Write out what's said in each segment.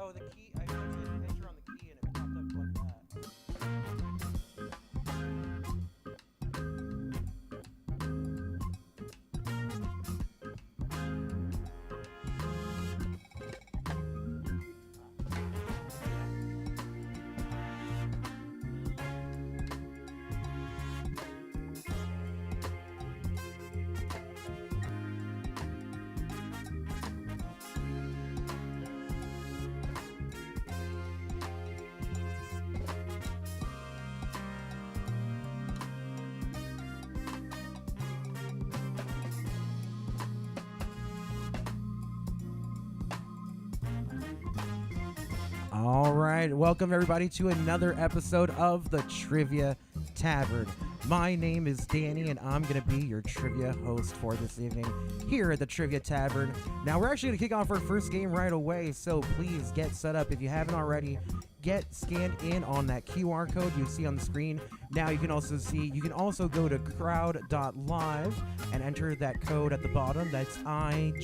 Oh, the key. I put a picture on the key and it popped up like that. All right, welcome everybody to another episode of the Trivia Tavern. My name is Danny, and I'm going to be your trivia host for this evening here at the Trivia Tavern. Now, we're actually going to kick off our first game right away, so please get set up. If you haven't already, get scanned in on that QR code you see on the screen. Now, you can also go to crowd.live and enter that code at the bottom. That's IGBEW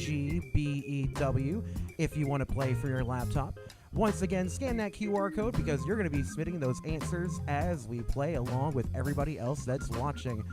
if you want to play for your laptop. Once again, scan that QR code because you're going to be submitting those answers as we play along with everybody else that's watching.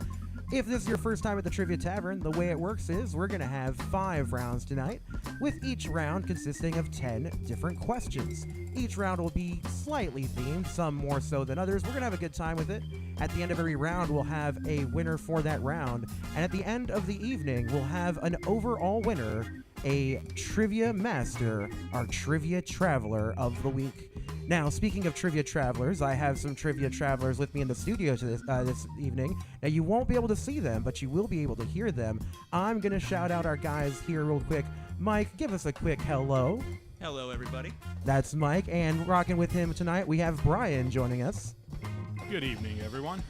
If this is your first time at the Trivia Tavern, the way it works is we're going to have 5 rounds tonight, with each round consisting of 10 different questions. Each round will be slightly themed, some more so than others. We're going to have a good time with it. At the end of every round, we'll have a winner for that round. And at the end of the evening, we'll have an overall winner, a Trivia Master, our Trivia Traveler of the Week. Now, speaking of Trivia Travelers, I have some Trivia Travelers with me in the studio this evening. Now, you won't be able to see them, but you will be able to hear them. I'm going to shout out our guys here real quick. Mike, give us a quick hello. Hello, everybody. That's Mike, and rocking with him tonight, we have Brian joining us. Good evening, everyone.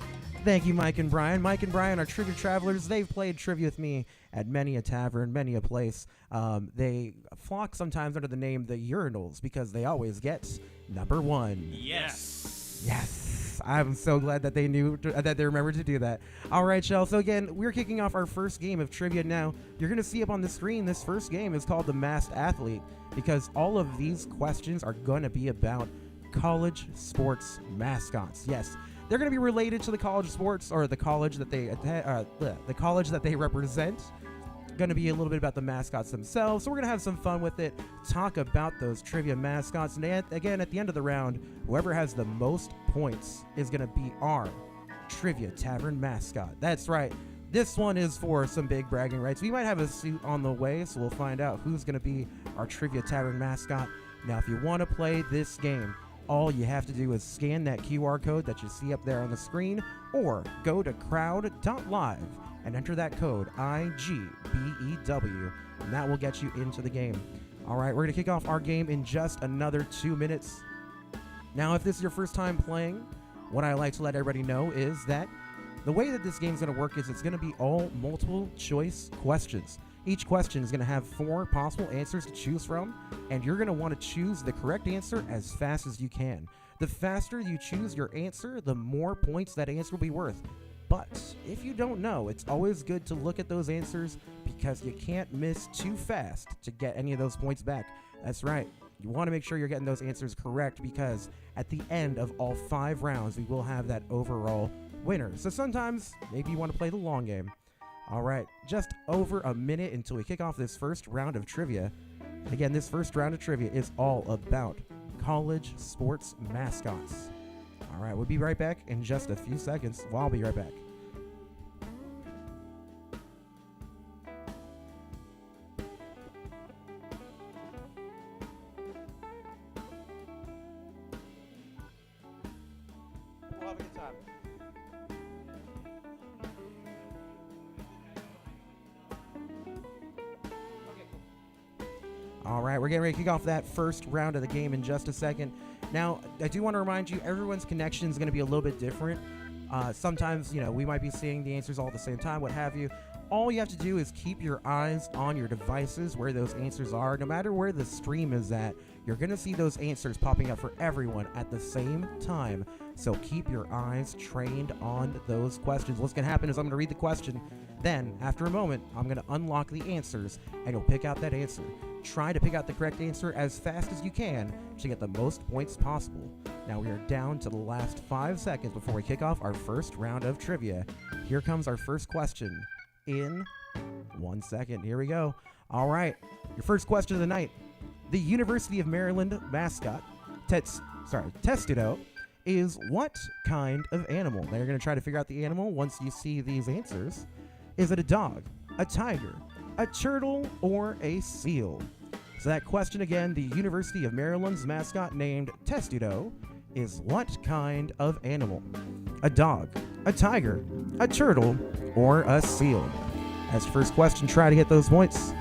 Thank you, Mike and Brian. Mike and Brian are Trivia Travelers. They've played trivia with me at many a tavern, many a place. They flock sometimes under the name the Urinals because they always get number 1. Yes. Yes. I'm so glad that they remembered to do that. All right, Shell. So again, we're kicking off our first game of trivia now. You're going to see up on the screen, this first game is called the Masked Athlete because all of these questions are going to be about college sports mascots. Yes. They're going to be related to the college sports or the college that they the college that they represent. Going to be a little bit about the mascots themselves. So we're going to have some fun with it, talk about those trivia mascots. And again, at the end of the round, whoever has the most points is going to be our Trivia Tavern mascot. That's right. This one is for some big bragging rights. We might have a suit on the way, so we'll find out who's going to be our Trivia Tavern mascot. Now, if you want to play this game, all you have to do is scan that QR code that you see up there on the screen or go to crowd.live and enter that code IGBEW, and that will get you into the game. All right, we're going to kick off our game in just another 2 minutes. Now, if this is your first time playing, what I like to let everybody know is that the way that this game's going to work is it's going to be all multiple choice questions. Each question is going to have 4 possible answers to choose from, and you're going to want to choose the correct answer as fast as you can. The faster you choose your answer, the more points that answer will be worth. But if you don't know, it's always good to look at those answers because you can't miss too fast to get any of those points back. That's right. You want to make sure you're getting those answers correct because at the end of all 5 rounds, we will have that overall winner. So sometimes maybe you want to play the long game. All right, just over a minute until we kick off this first round of trivia. Again, this first round of trivia is all about college sports mascots. All right, we'll be right back in just a few seconds. Well, I'll be right back. We'll have a good time. All right, we're getting ready to kick off that first round of the game in just a second. Now, I do want to remind you, everyone's connection is going to be a little bit different. Sometimes, we might be seeing the answers all at the same time, what have you. All you have to do is keep your eyes on your devices where those answers are. No matter where the stream is at, you're going to see those answers popping up for everyone at the same time. So keep your eyes trained on those questions. What's going to happen is I'm going to read the question. Then, after a moment, I'm going to unlock the answers, and you'll pick out that answer. Try to pick out the correct answer as fast as you can to get the most points possible. Now we are down to the last 5 seconds before we kick off our first round of trivia. Here comes our first question in 1 second. Here we go. All right, your first question of the night. The University of Maryland mascot, Testudo, is what kind of animal? Now you're going to try to figure out the animal once you see these answers. Is it a dog, a tiger, a turtle, or a seal? So that question again, the University of Maryland's mascot named Testudo is what kind of animal? A dog, a tiger, a turtle, or a seal? As your first question, try to get those points.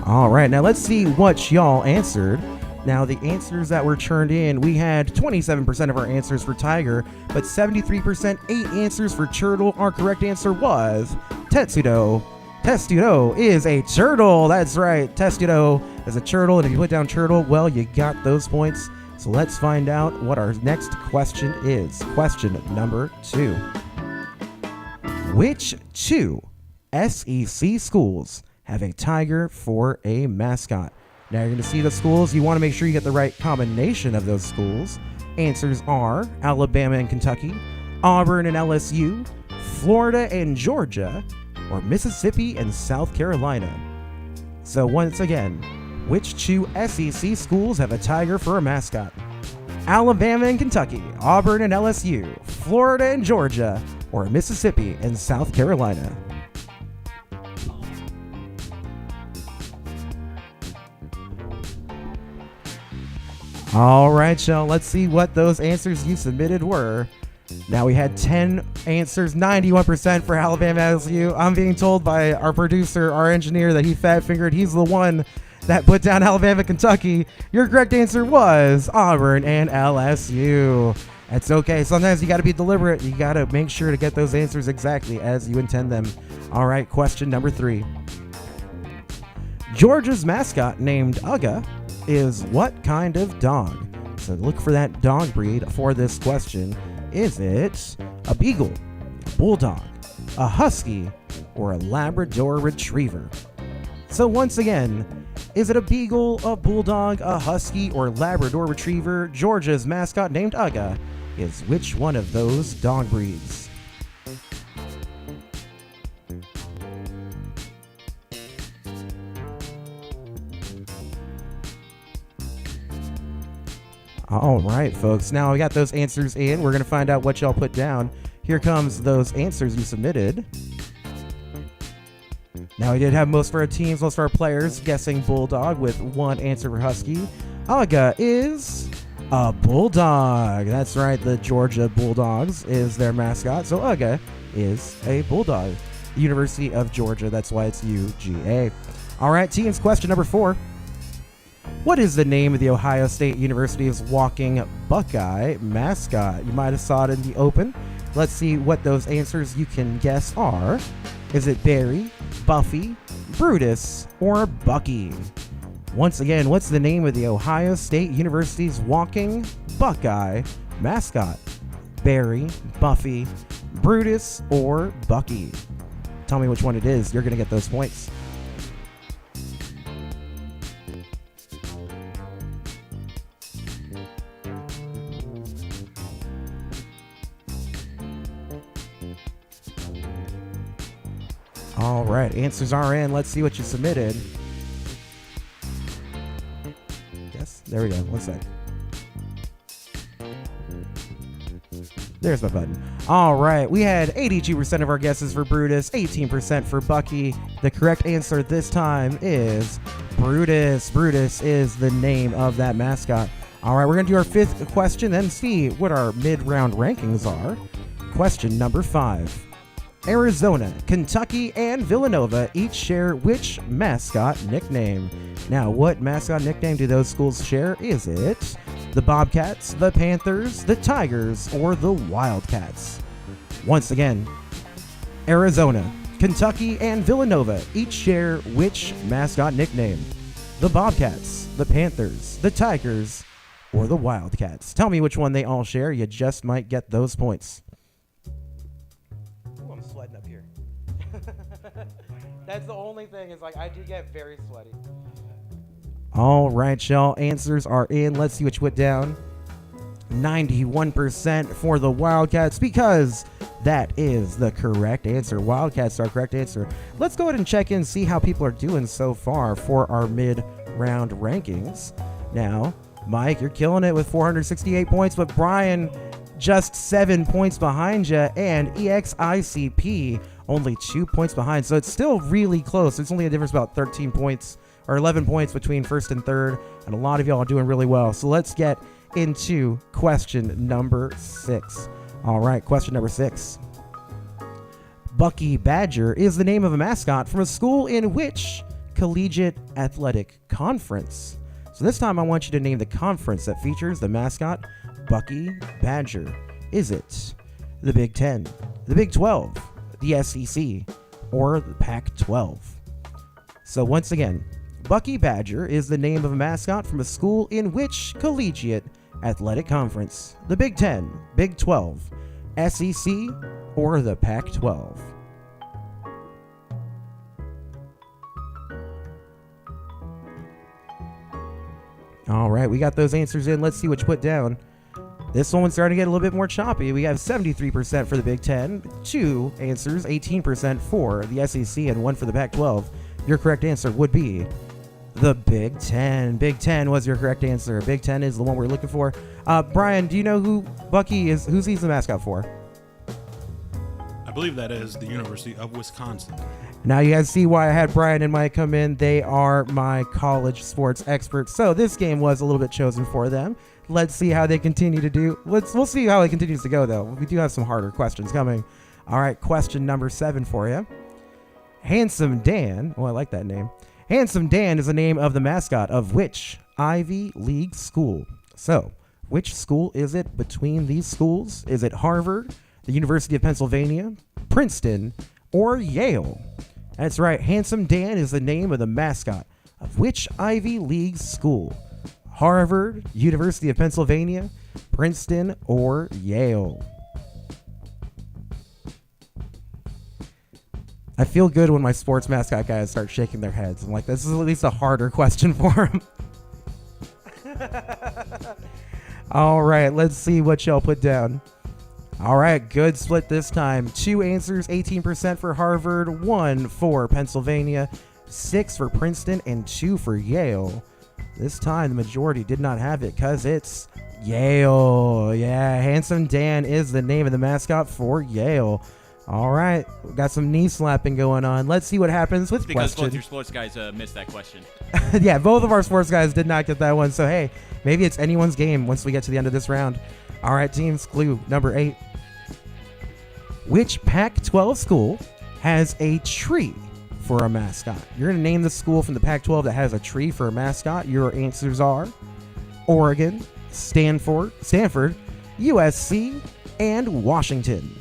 All right, now let's see what y'all answered. Now, the answers that were turned in, we had 27% of our answers for tiger, but 73%, 8 answers for turtle. Our correct answer was Testudo. Testudo is a turtle. That's right. Testudo is a turtle, and if you put down turtle, well, you got those points. So let's find out what our next question is. Question number 2. Which 2 SEC schools have a tiger for a mascot? Now you're going to see the schools. You want to make sure you get the right combination of those schools. Answers are Alabama and Kentucky, Auburn and LSU, Florida and Georgia, or Mississippi and South Carolina. So once again, which 2 SEC schools have a tiger for a mascot? Alabama and Kentucky, Auburn and LSU, Florida and Georgia, or Mississippi and South Carolina. All right, y'all, let's see what those answers you submitted were. Now we had 10 answers, 91% for Alabama LSU. I'm being told by our producer, our engineer, that he fat-fingered. He's the one that put down Alabama, Kentucky. Your correct answer was Auburn and LSU. That's okay. Sometimes you got to be deliberate. You got to make sure to get those answers exactly as you intend them. All right, question number 3. Georgia's mascot, named Uga, is what kind of dog? So look for that dog breed for this question. Is it a beagle, a bulldog, a husky, or a Labrador retriever? So once again, is it a beagle, a bulldog, a husky, or Labrador retriever? Georgia's mascot named Uga is which one of those dog breeds? All right, folks. Now we got those answers in. We're going to find out what y'all put down. Here comes those answers you submitted. Now we did have most of our teams, most of our players guessing bulldog with 1 answer for husky. Uga is a bulldog. That's right. The Georgia Bulldogs is their mascot. So Uga is a bulldog. University of Georgia. That's why it's UGA. All right, teams. Question number 4. What is the name of the Ohio State University's walking Buckeye mascot? You might have saw it in the open. Let's see what those answers you can guess are. Is it Barry, Buffy, Brutus, or Bucky? Once again, what's the name of the Ohio State University's walking Buckeye mascot? Barry, Buffy, Brutus, or Bucky? Tell me which one it is. You're going to get those points. All right, answers are in. Let's see what you submitted. Yes, there we go. One sec. There's my button. All right, we had 82% of our guesses for Brutus, 18% for Bucky. The correct answer this time is Brutus. Brutus is the name of that mascot. All right, we're going to do our fifth question and see what our mid-round rankings are. Question number 5. Arizona, Kentucky, and Villanova each share which mascot nickname? Now, what mascot nickname do those schools share? Is it the Bobcats, the Panthers, the Tigers, or the Wildcats? Once again, Arizona, Kentucky, and Villanova each share which mascot nickname? The Bobcats, the Panthers, the Tigers, or the Wildcats? Tell me which one they all share. You just might get those points. Ooh, I'm sweating up here. That's the only thing is like I do get very sweaty. All right, y'all. Answers are in. Let's see what you put down. 91% for the Wildcats because that is the correct answer. Wildcats are correct answer. Let's go ahead and check in, see how people are doing so far for our mid-round rankings. Now, Mike, you're killing it with 468 points, but Brian just 7 points behind you, and EXICP only 2 points behind. So it's still really close. It's only a difference about 13 points or 11 points between first and third, and a lot of y'all are doing really well. So let's get into question number 6. All right, question number 6. Bucky Badger is the name of a mascot from a school in which collegiate athletic conference? So this time I want you to name the conference that features the mascot Bucky Badger. Is it the Big 10, the Big 12, the SEC, or the Pac-12? So once again, Bucky Badger is the name of a mascot from a school in which collegiate athletic conference? The Big 10, Big 12, SEC, or the Pac-12? All right, we got those answers in. Let's see what you put down. This one's starting to get a little bit more choppy. We have 73% for the Big 10, 2 answers, 18% for the SEC, and 1 for the Pac-12. Your correct answer would be the Big 10. Big 10 was your correct answer. Big 10 is the one we're looking for. Brian, do you know who Bucky is? Who's he's the mascot for? I believe that is the University of Wisconsin. Now you guys see why I had Brian and Mike come in. They are my college sports experts. So this game was a little bit chosen for them. Let's see how they continue to do. We'll see how it continues to go, though. We do have some harder questions coming. All right, question number 7 for you. Handsome Dan. Oh, I like that name. Handsome Dan is the name of the mascot of which Ivy League school? So, which school is it between these schools? Is it Harvard, the University of Pennsylvania, Princeton, or Yale? That's right. Handsome Dan is the name of the mascot of which Ivy League school? Harvard, University of Pennsylvania, Princeton, or Yale? I feel good when my sports mascot guys start shaking their heads. I'm like, this is at least a harder question for them. All right, let's see what y'all put down. All right, good split this time. 2 answers, 18% for Harvard, 1 for Pennsylvania, 6 for Princeton, and 2 for Yale. This time, the majority did not have it because it's Yale. Yeah, Handsome Dan is the name of the mascot for Yale. All right, we got some knee slapping going on. Let's see what happens with because question. both your sports guys missed that question. Yeah, both of our sports guys did not get that one. So, hey, maybe it's anyone's game once we get to the end of this round. All right, teams, clue number 8. Which Pac-12 school has a tree for a mascot. You're going to name the school from the Pac-12 that has a tree for a mascot. Your answers are Oregon, Stanford, USC, and Washington.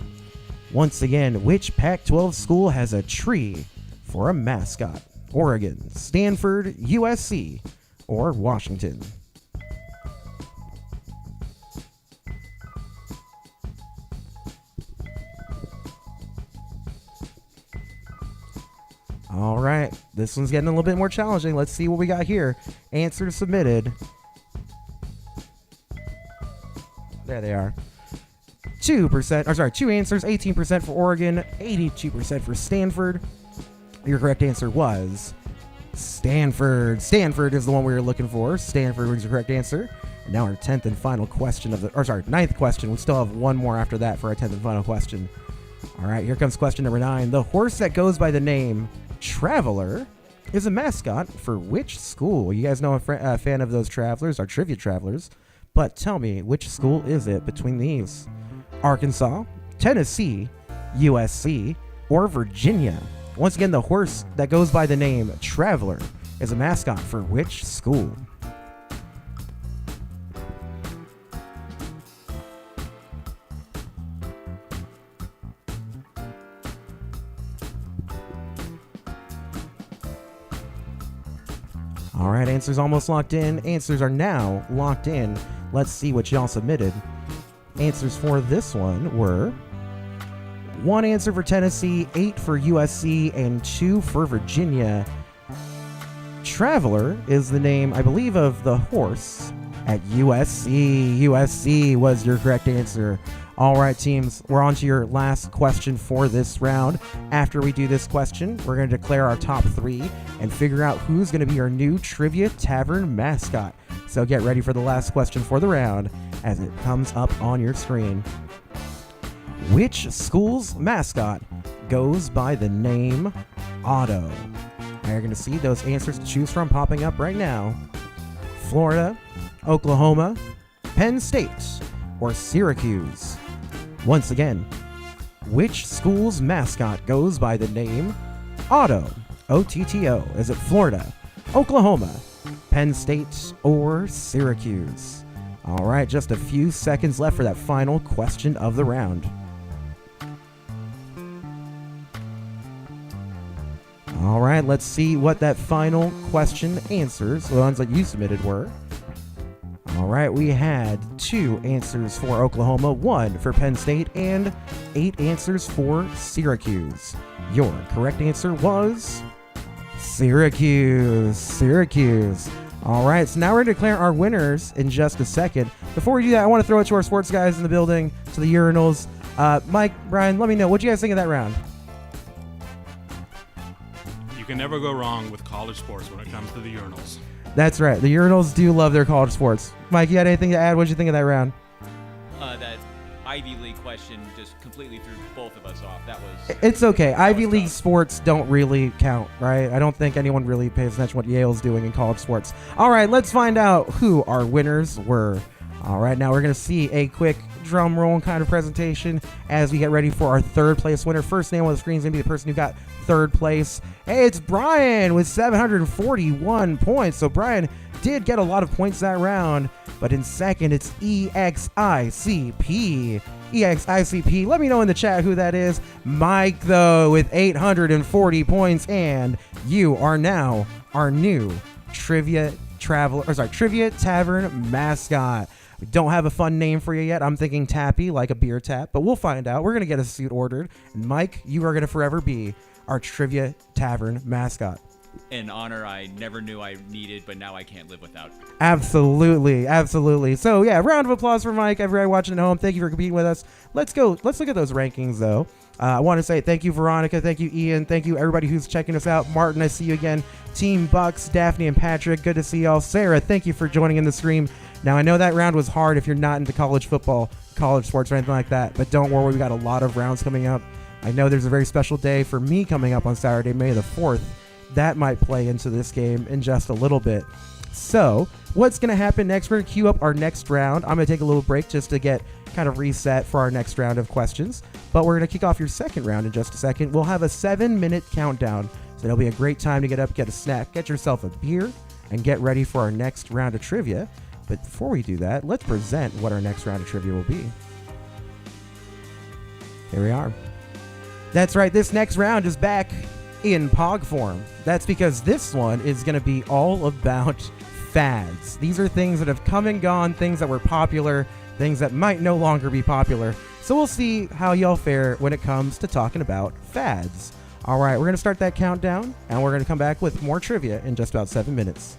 Once again, which Pac-12 school has a tree for a mascot? Oregon, Stanford, USC, or Washington? All right, this one's getting a little bit more challenging. Let's see what we got here. Answers submitted. There they are. 2 answers, 18% for Oregon, 82% for Stanford. Your correct answer was Stanford. Stanford is the one we were looking for. Stanford was your correct answer. And now our 10th and final question ninth question. We still have one more after that for our 10th and final question. All right, here comes question number 9. The horse that goes by the name Traveler is a mascot for which school? You guys know I'm a fan of those travelers, our trivia travelers. But tell me, which school is it between these? Arkansas, Tennessee, USC, or Virginia? Once again, the horse that goes by the name Traveler is a mascot for which school? All right, answers almost locked in. Answers are now locked in. Let's see what y'all submitted. Answers for this one were 1 answer for Tennessee, 8 for USC, and 2 for Virginia. Traveler is the name, I believe, of the horse at USC. USC was your correct answer. All right, teams, we're on to your last question for this round. After we do this question, we're going to declare our top 3 and figure out who's going to be our new Trivia Tavern mascot. So get ready for the last question for the round as it comes up on your screen. Which school's mascot goes by the name Otto? Now you're going to see those answers to choose from popping up right now. Florida, Oklahoma, Penn State, or Syracuse? Once again, which school's mascot goes by the name Otto? O-T-T-O. Is it Florida, Oklahoma, Penn State, or Syracuse? All right, just a few seconds left for that final question of the round. All right, let's see what that final question answers, the ones that you submitted, were. All right, we had 2 answers for Oklahoma, 1 for Penn State, and 8 answers for Syracuse. Your correct answer was Syracuse. Syracuse. All right, so now we're going to declare our winners in just a second. Before we do that, I want to throw it to our sports guys in the building, to the urinals. Mike, Brian, let me know. What do you guys think of that round? You can never go wrong with college sports when it comes to the urinals. That's right. The urinals do love their college sports. Mike, you had anything to add? What did you think of that round? That Ivy League question just completely threw both of us off. That was. It's okay. Ivy League tough. sports don't really count, right? I don't think anyone really pays attention to what Yale's doing in college sports. All right, let's find out who our winners were. All right, now we're going to see a quick drum roll kind of presentation as we get ready for our 3rd place winner. First name on the screen is going to be the person who got 3rd place. Hey, it's Brian with 741 points. So Brian did get a lot of points that round, but in second, it's EXICP. EXICP, let me know in the chat who that is. Mike, though, with 840 points, and you are now our new Trivia Tavern mascot. We don't have a fun name for you yet. I'm thinking Tappy, like a beer tap, but we'll find out. We're going to get a suit ordered. And Mike, you are going to forever be our Trivia Tavern mascot. An honor I never knew I needed, but now I can't live without. Absolutely, absolutely. So yeah, round of applause for Mike. Everybody watching at home, thank you for competing with us. Let's look at those rankings though. I want to say thank you, Veronica. Thank you, Ian. Thank you, everybody who's checking us out. Martin, I see you again. Team Bucks, Daphne, and Patrick. Good to see y'all. Sarah, thank you for joining in the stream. Now, I know that round was hard if you're not into college football, college sports, or anything like that, but don't worry, we got a lot of rounds coming up. I know there's a very special day for me coming up on Saturday, May the 4th. That might play into this game in just a little bit. So, what's going to happen next? We're going to queue up our next round. I'm going to take a little break just to get kind of reset for our next round of questions. But we're going to kick off your second round in just a second. We'll have a 7-minute countdown. So It'll be a great time to get up, get a snack, get yourself a beer, and get ready for our next round of trivia. But before we do that, let's present what our next round of trivia will be. Here we are. That's right, this next round is back in POG form. That's because this one is going to be all about fads. These are things that have come and gone, things that were popular, things that might no longer be popular. So we'll see how y'all fare when it comes to talking about fads. All right, we're going to start that countdown, and we're going to come back with more trivia in just about 7 minutes.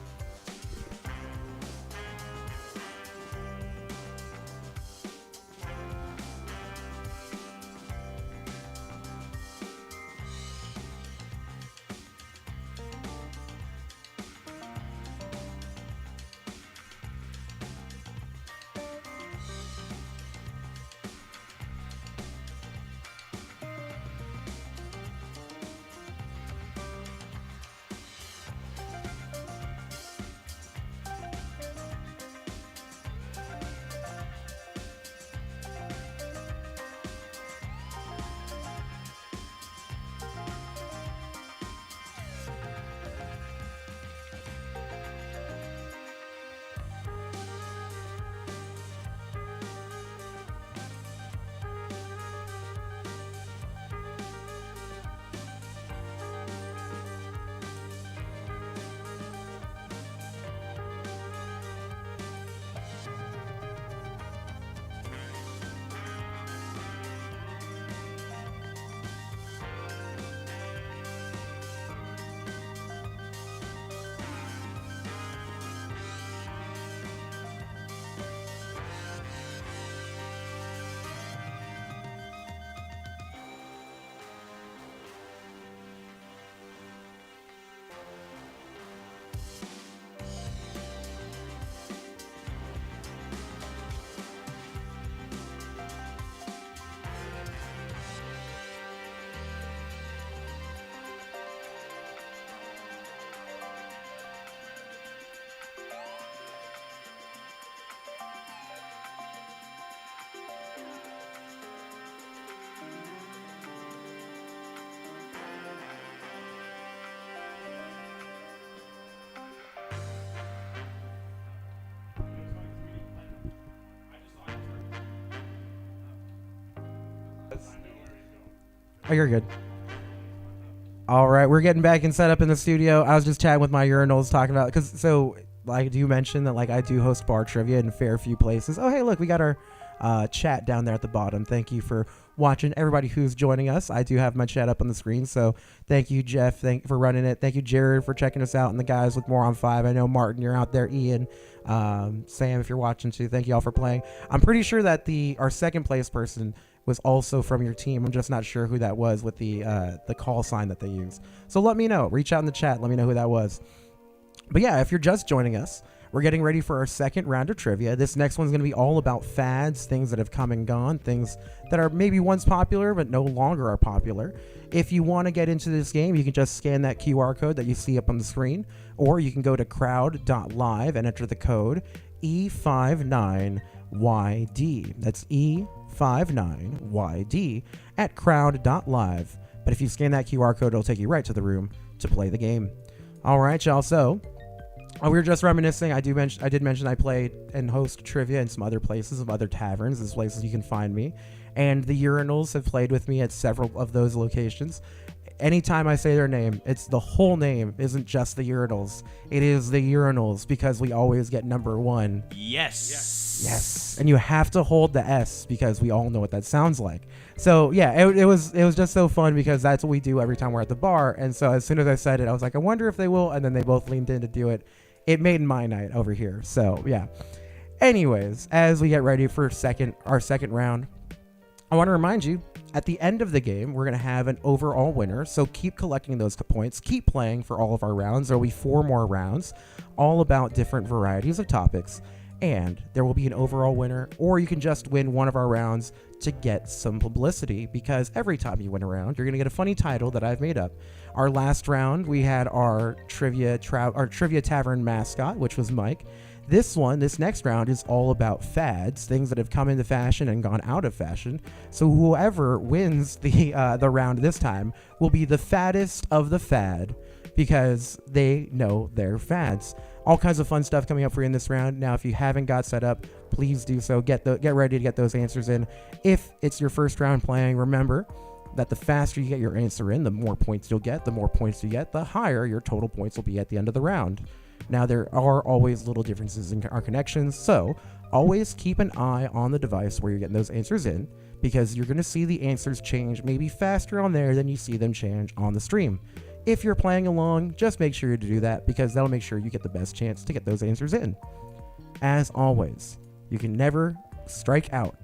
Oh, you're good. All right, we're getting back and set up in the studio. I was just chatting with my urinals, talking about like do you mention that like I do host bar trivia in a fair few places. Oh, hey, look, we got our chat down there at the bottom. Thank you for watching, everybody who's joining us. I do have my chat up on the screen, so thank you, Jeff. Thank you for running it. Thank you, Jared, for checking us out, and the guys with More on 5. I know Martin, you're out there. Ian, Sam, if you're watching too. Thank you all for playing. I'm pretty sure that our second place person was also from your team. I'm just not sure who that was with the call sign that they used. So let me know. Reach out in the chat. Let me know who that was. But yeah, if you're just joining us, we're getting ready for our second round of trivia. This next one's going to be all about fads, things that have come and gone, things that are maybe once popular but no longer are popular. If you want to get into this game, you can just scan that QR code that you see up on the screen, or you can go to crowd.live and enter the code E59YD. That's E59YD at crowd.live. But if you scan that QR code, it'll take you right to the room to play the game. All right, y'all. So we were just reminiscing. I did mention I played and host trivia in some other places, of other taverns. There's places you can find me. And the Urinals have played with me at several of those locations. Anytime I say their name, it's the whole name, isn't just the Urinals. It is the Urinals, because we always get number one. Yes. And you have to hold the S, because we all know what that sounds like. So yeah, it was just so fun, because that's what we do every time we're at the bar. And so as soon as I said it, I was like, I wonder if they will. And then they both leaned in to do it. It made my night over here. So yeah. Anyways, as we get ready for our second round, I want to remind you, at the end of the game, we're going to have an overall winner. So keep collecting those points. Keep playing for all of our rounds. There will be 4 more rounds, all about different varieties of topics. And there will be an overall winner, or you can just win one of our rounds to get some publicity, because every time you win a round, you're going to get a funny title that I've made up. Our last round, we had our trivia tavern mascot, which was Mike. This next round is all about fads, things that have come into fashion and gone out of fashion. So whoever wins the round this time will be the fattest of the fad, because they know their fads. All kinds of fun stuff coming up for you in this round. Now, if you haven't got set up, please do so. Get ready to get those answers in. If it's your first round playing, remember that the faster you get your answer in, the more points you'll get. The more points you get, the higher your total points will be at the end of the round. Now, there are always little differences in our connections, so always keep an eye on the device where you're getting those answers in, because you're going to see the answers change maybe faster on there than you see them change on the stream. If you're playing along, just make sure to do that, because that'll make sure you get the best chance to get those answers in. As always, you can never strike out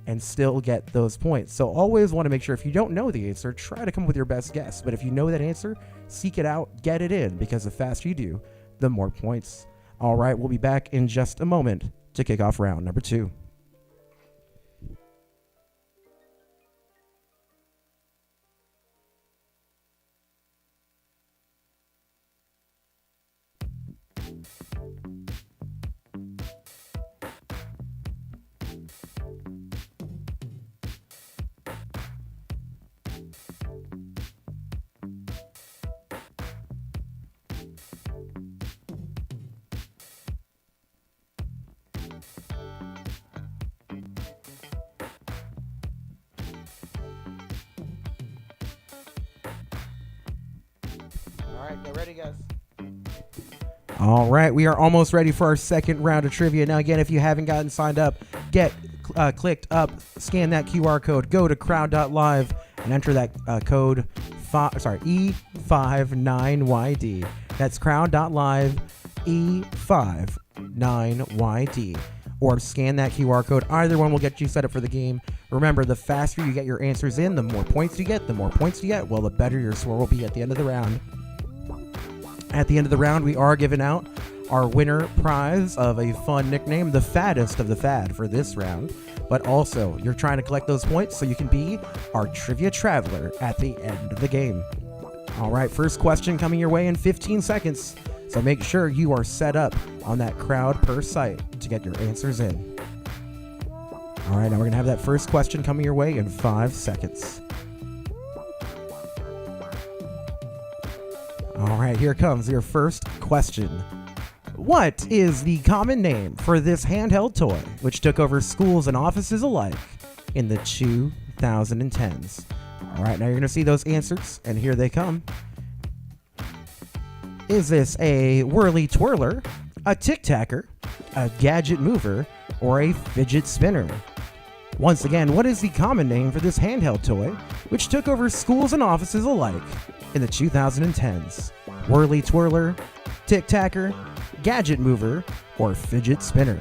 and still get those points. So always want to make sure, if you don't know the answer, try to come up with your best guess. But if you know that answer, seek it out, get it in, because the faster you do, the more points. All right, we'll be back in just a moment to kick off round number 2. All right, get ready, guys. All right, we are almost ready for our second round of trivia. Now, again, if you haven't gotten signed up, get clicked up, scan that QR code, go to crowd.live and enter that code E59YD. That's crowd.live E59YD. Or scan that QR code. Either one will get you set up for the game. Remember, the faster you get your answers in, the more points you get. The more points you get, well, the better your score will be at the end of the round. At the end of the round, we are giving out our winner prize of a fun nickname, the fattest of the fad, for this round. But also, you're trying to collect those points so you can be our trivia traveler at the end of the game. All right, first question coming your way in 15 seconds. So make sure you are set up on that crowd per site to get your answers in. All right, now we're going to have that first question coming your way in 5 seconds. All right, here comes your first question. What is the common name for this handheld toy, which took over schools and offices alike in the 2010s? All right, now you're going to see those answers, and here they come. Is this a whirly twirler, a tic-tacker, a gadget mover, or a fidget spinner? Once again, what is the common name for this handheld toy, which took over schools and offices alike in the 2010s? Whirly twirler, tic-tacker, gadget mover, or fidget spinner?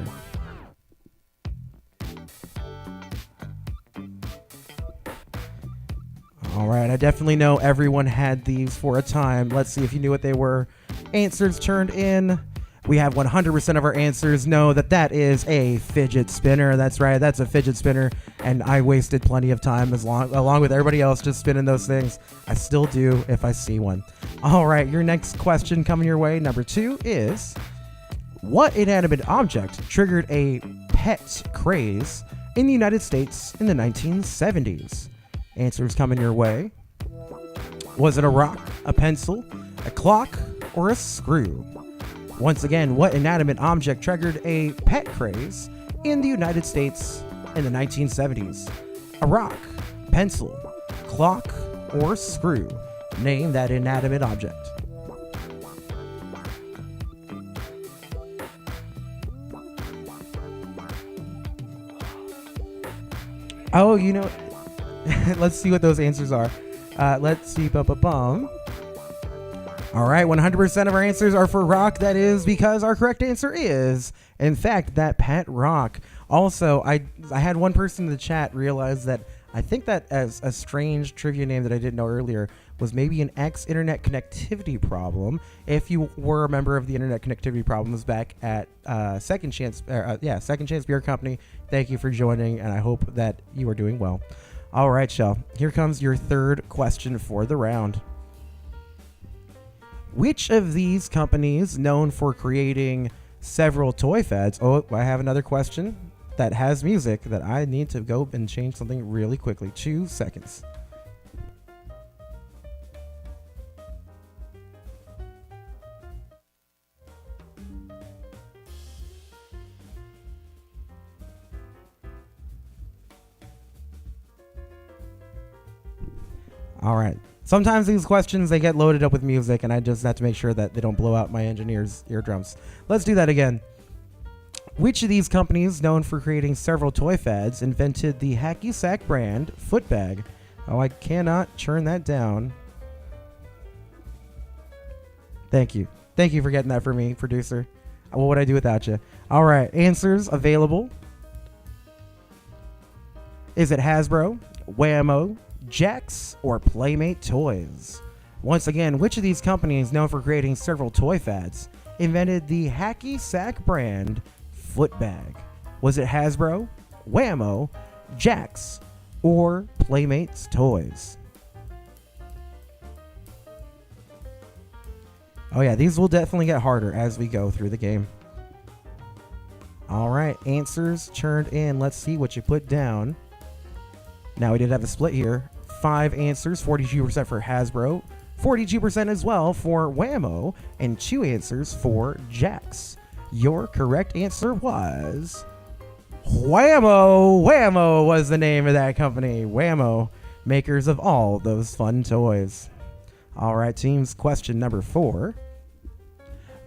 All right, I definitely know everyone had these for a time. Let's see if you knew what they were. Answers turned in. We have 100% of our answers know that that is a fidget spinner. That's right, that's a fidget spinner. And I wasted plenty of time along with everybody else just spinning those things. I still do if I see one. All right, your next question coming your way, number 2, is what inanimate object triggered a pet craze in the United States in the 1970s? Answers coming your way. Was it a rock, a pencil, a clock, or a screw? Once again, what inanimate object triggered a pet craze in the United States in the 1970s? A rock, pencil, clock, or screw? Name that inanimate object. Oh, you know, let's see what those answers are. Let's see. All right, 100% of our answers are for rock. That is because our correct answer is, in fact, that pet rock. Also, I had one person in the chat realize that I think that as a strange trivia name that I didn't know earlier was maybe an internet connectivity problem. If you were a member of the internet connectivity problems back at Second Chance Beer Company, thank you for joining, and I hope that you are doing well. All right, Shell, here comes your third question for the round. Which of these companies, known for creating several toy fads. Oh, I have another question that has music that I need to go and change something really quickly. 2 seconds. All right. Sometimes these questions, they get loaded up with music, and I just have to make sure that they don't blow out my engineer's eardrums. Let's do that again. Which of these companies, known for creating several toy fads, invented the hacky sack brand foot bag? Oh, I cannot turn that down. Thank you. Thank you for getting that for me, producer. What would I do without you? All right. Answers available. Is it Hasbro, Whammo, Jax, or Playmate Toys? Once again, which of these companies, known for creating several toy fads, invented the hacky sack brand foot bag? Was it Hasbro, Whammo, Jax, or Playmates Toys? Oh yeah, these will definitely get harder as we go through the game. All right, answers turned in. Let's see what you put down. Now we did have a split here. 5 answers, 42% for Hasbro, 42% as well for Whammo, and 2 answers for Jax. Your correct answer was Whammo. Whammo was the name of that company. Whammo, makers of all those fun toys. All right, teams, question number 4.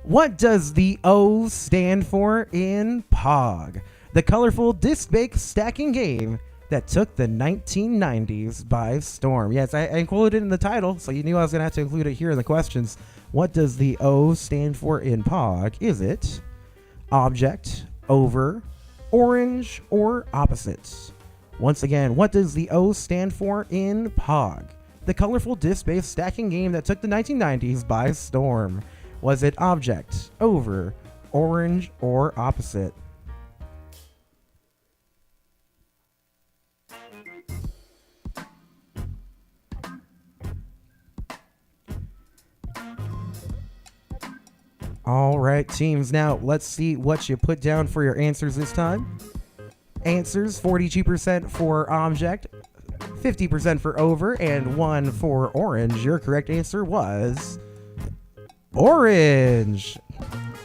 What does the O stand for in POG, the colorful disc-based stacking game that took the 1990s by storm? Yes, I included it in the title, so you knew I was going to have to include it here in the questions. What does the O stand for in POG? Is it object, over, orange, or opposites? Once again, what does the O stand for in POG, the colorful disc-based stacking game that took the 1990s by storm? Was it object, over, orange, or opposite? All right, teams. Now, let's see what you put down for your answers this time. Answers, 42% for object, 50% for over, and 1 for orange. Your correct answer was orange.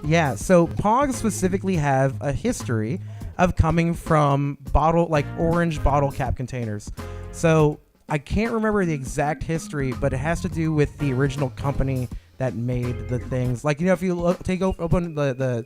Yeah, so Pogs specifically have a history of coming from orange bottle cap containers. So I can't remember the exact history, but it has to do with the original company that made the things. Like, you know, if you open the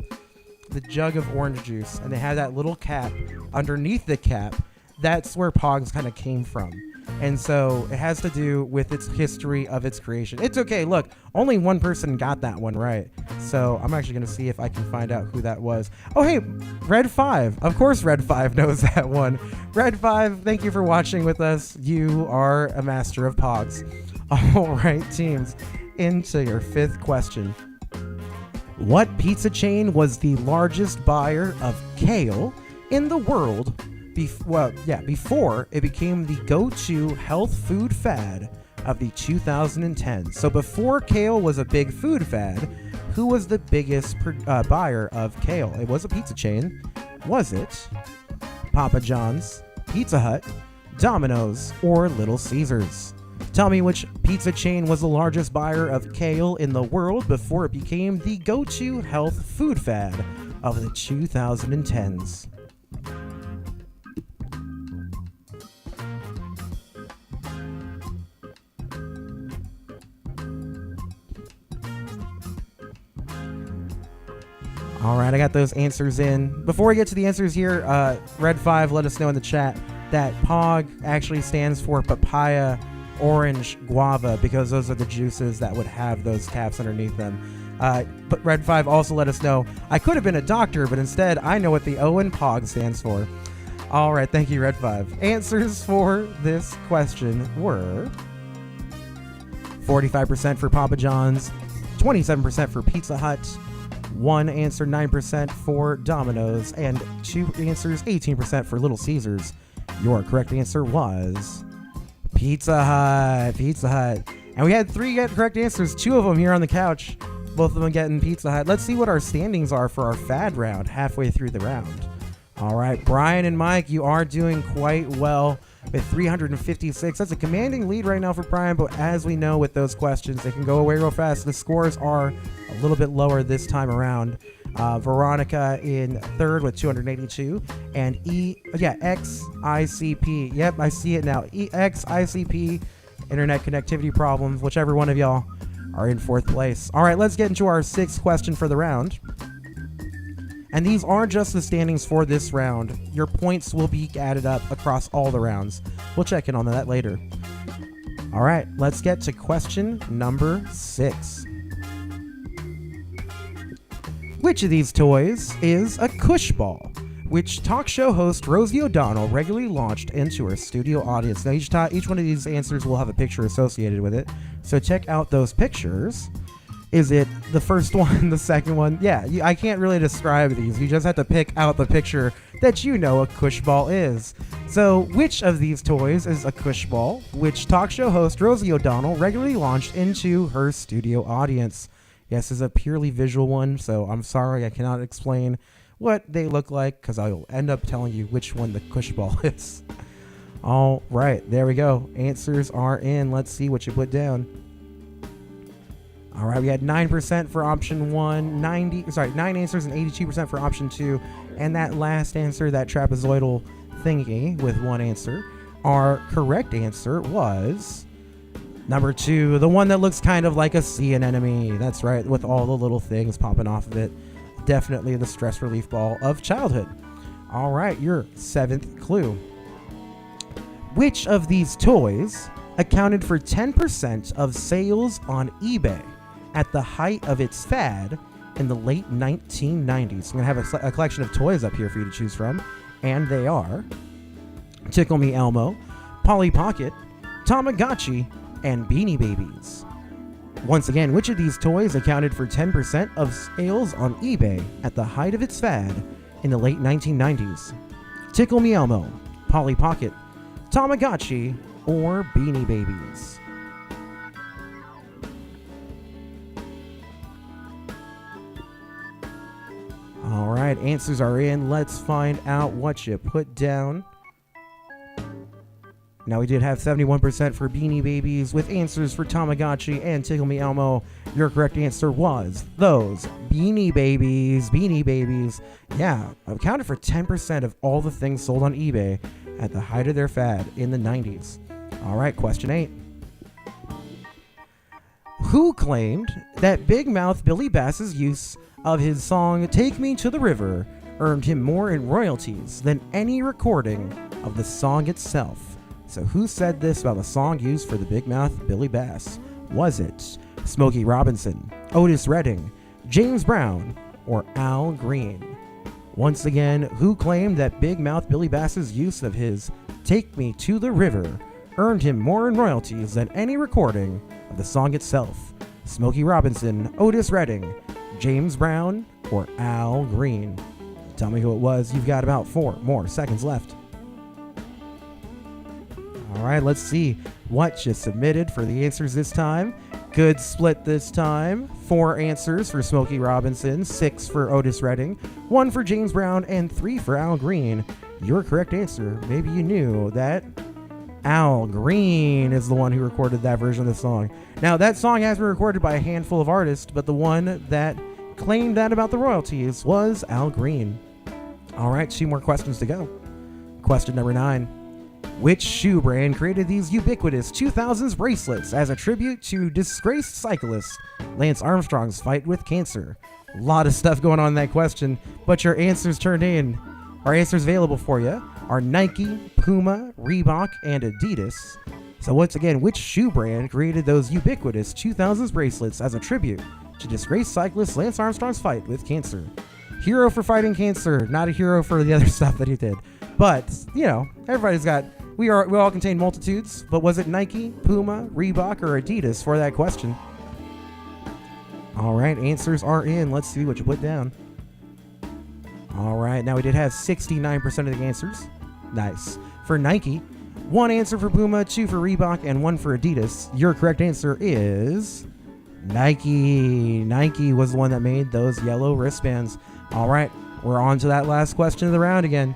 jug of orange juice and they have that little cap underneath the cap, that's where Pogs kind of came from. And so it has to do with its history of its creation. It's okay. Look, only one person got that one right. So I'm actually going to see if I can find out who that was. Oh, hey, Red 5. Of course, Red 5 knows that one. Red 5, thank you for watching with us. You are a master of Pogs. All right, teams, into your 5th question. What pizza chain was the largest buyer of kale in the world before it became the go-to health food fad of the 2010s? So before kale was a big food fad, who was the biggest buyer of kale? It was a pizza chain. Was it Papa John's, Pizza Hut, Domino's, or Little Caesars? Tell me which pizza chain was the largest buyer of kale in the world before it became the go-to health food fad of the 2010s. All right, I got those answers in. Before we get to the answers here, Red 5 let us know in the chat that POG actually stands for papaya, orange, guava, because those are the juices that would have those caps underneath them. But Red 5 also let us know I could have been a doctor, but instead I know what the O in POG stands for. All right, thank you, Red 5. Answers for this question were 45% for Papa John's, 27% for Pizza Hut, 1 answer 9% for Domino's, and 2 answers 18% for Little Caesars. Your correct answer was Pizza Hut. Pizza Hut. And we had 3 correct answers, 2 of them here on the couch. Both of them getting Pizza Hut. Let's see what our standings are for our fad round halfway through the round. All right, Brian and Mike, you are doing quite well with 356. That's a commanding lead right now for Brian, but as we know with those questions, they can go away real fast. The scores are a little bit lower this time around. Veronica in third with 282, and XICP. Yep, I see it now. XICP, internet connectivity problems, whichever one of y'all are in fourth place. All right, let's get into our sixth question for the round. And these are just the standings for this round. Your points will be added up across all the rounds. We'll check in on that later. All right, let's get to question number 6. Which of these toys is a Cush ball? Which talk show host Rosie O'Donnell regularly launched into her studio audience? Now, each one of these answers will have a picture associated with it. So check out those pictures. Is it the first one, the second one? Yeah, I can't really describe these. You just have to pick out the picture that you know a Cush ball is. So which of these toys is a Cush ball? Which talk show host Rosie O'Donnell regularly launched into her studio audience? Yes, this is a purely visual one, so I'm sorry I cannot explain what they look like because I'll end up telling you which one the Cush ball is. All right, there we go. Answers are in. Let's see what you put down. All right, we had 9% for option 1, 9 answers and 82% for option 2, and that last answer, that trapezoidal thingy with one answer, our correct answer was number 2, the one that looks kind of like a sea anemone. That's right, with all the little things popping off of it. Definitely the stress relief ball of childhood. All right, your 7th clue. Which of these toys accounted for 10% of sales on eBay at the height of its fad in the late 1990s? I'm going to have a collection of toys up here for you to choose from, and they are Tickle Me Elmo, Polly Pocket, Tamagotchi, and Beanie Babies. Once again, which of these toys accounted for 10% of sales on eBay at the height of its fad in the late 1990s? Tickle Me Elmo, Polly Pocket, Tamagotchi, or Beanie Babies? All right, answers are in. Let's find out what you put down. Now, we did have 71% for Beanie Babies with answers for Tamagotchi and Tickle Me Elmo. Your correct answer was those Beanie Babies. Beanie Babies, yeah, accounted for 10% of all the things sold on eBay at the height of their fad in the 90s. All right, question 8. Who claimed that Big Mouth Billy Bass's use of his song Take Me to the River earned him more in royalties than any recording of the song itself? So who said this about the song used for the Big Mouth Billy Bass? Was it Smokey Robinson, Otis Redding, James Brown, or Al Green? Once again, who claimed that Big Mouth Billy Bass's use of his Take Me to the River earned him more in royalties than any recording of the song itself? Smokey Robinson, Otis Redding, James Brown, or Al Green? Tell me who it was. You've got about 4 more seconds left. All right, let's see what you submitted for the answers this time. Good split this time. 4 answers for Smokey Robinson, 6 for Otis Redding, 1 for James Brown, and 3 for Al Green. Your correct answer, maybe you knew that Al Green is the one who recorded that version of the song. Now, that song has been recorded by a handful of artists, but the one that claimed that about the royalties was Al Green. All right, 2 more questions to go. Question number 9. Which shoe brand created these ubiquitous 2000s bracelets as a tribute to disgraced cyclist Lance Armstrong's fight with cancer? A lot of stuff going on in that question, but your answers turned in. Our answers available for you are Nike, Puma, Reebok, and Adidas. So once again, which shoe brand created those ubiquitous 2000s bracelets as a tribute to disgraced cyclist Lance Armstrong's fight with cancer? Hero for fighting cancer, not a hero for the other stuff that he did. But, you know, everybody's got... We all contain multitudes, but was it Nike, Puma, Reebok, or Adidas for that question? All right, answers are in. Let's see what you put down. All right, now we did have 69% of the answers. Nice. For Nike, 1 answer for Puma, 2 for Reebok, and 1 for Adidas. Your correct answer is Nike. Nike was the one that made those yellow wristbands. All right, we're on to that last question of the round again.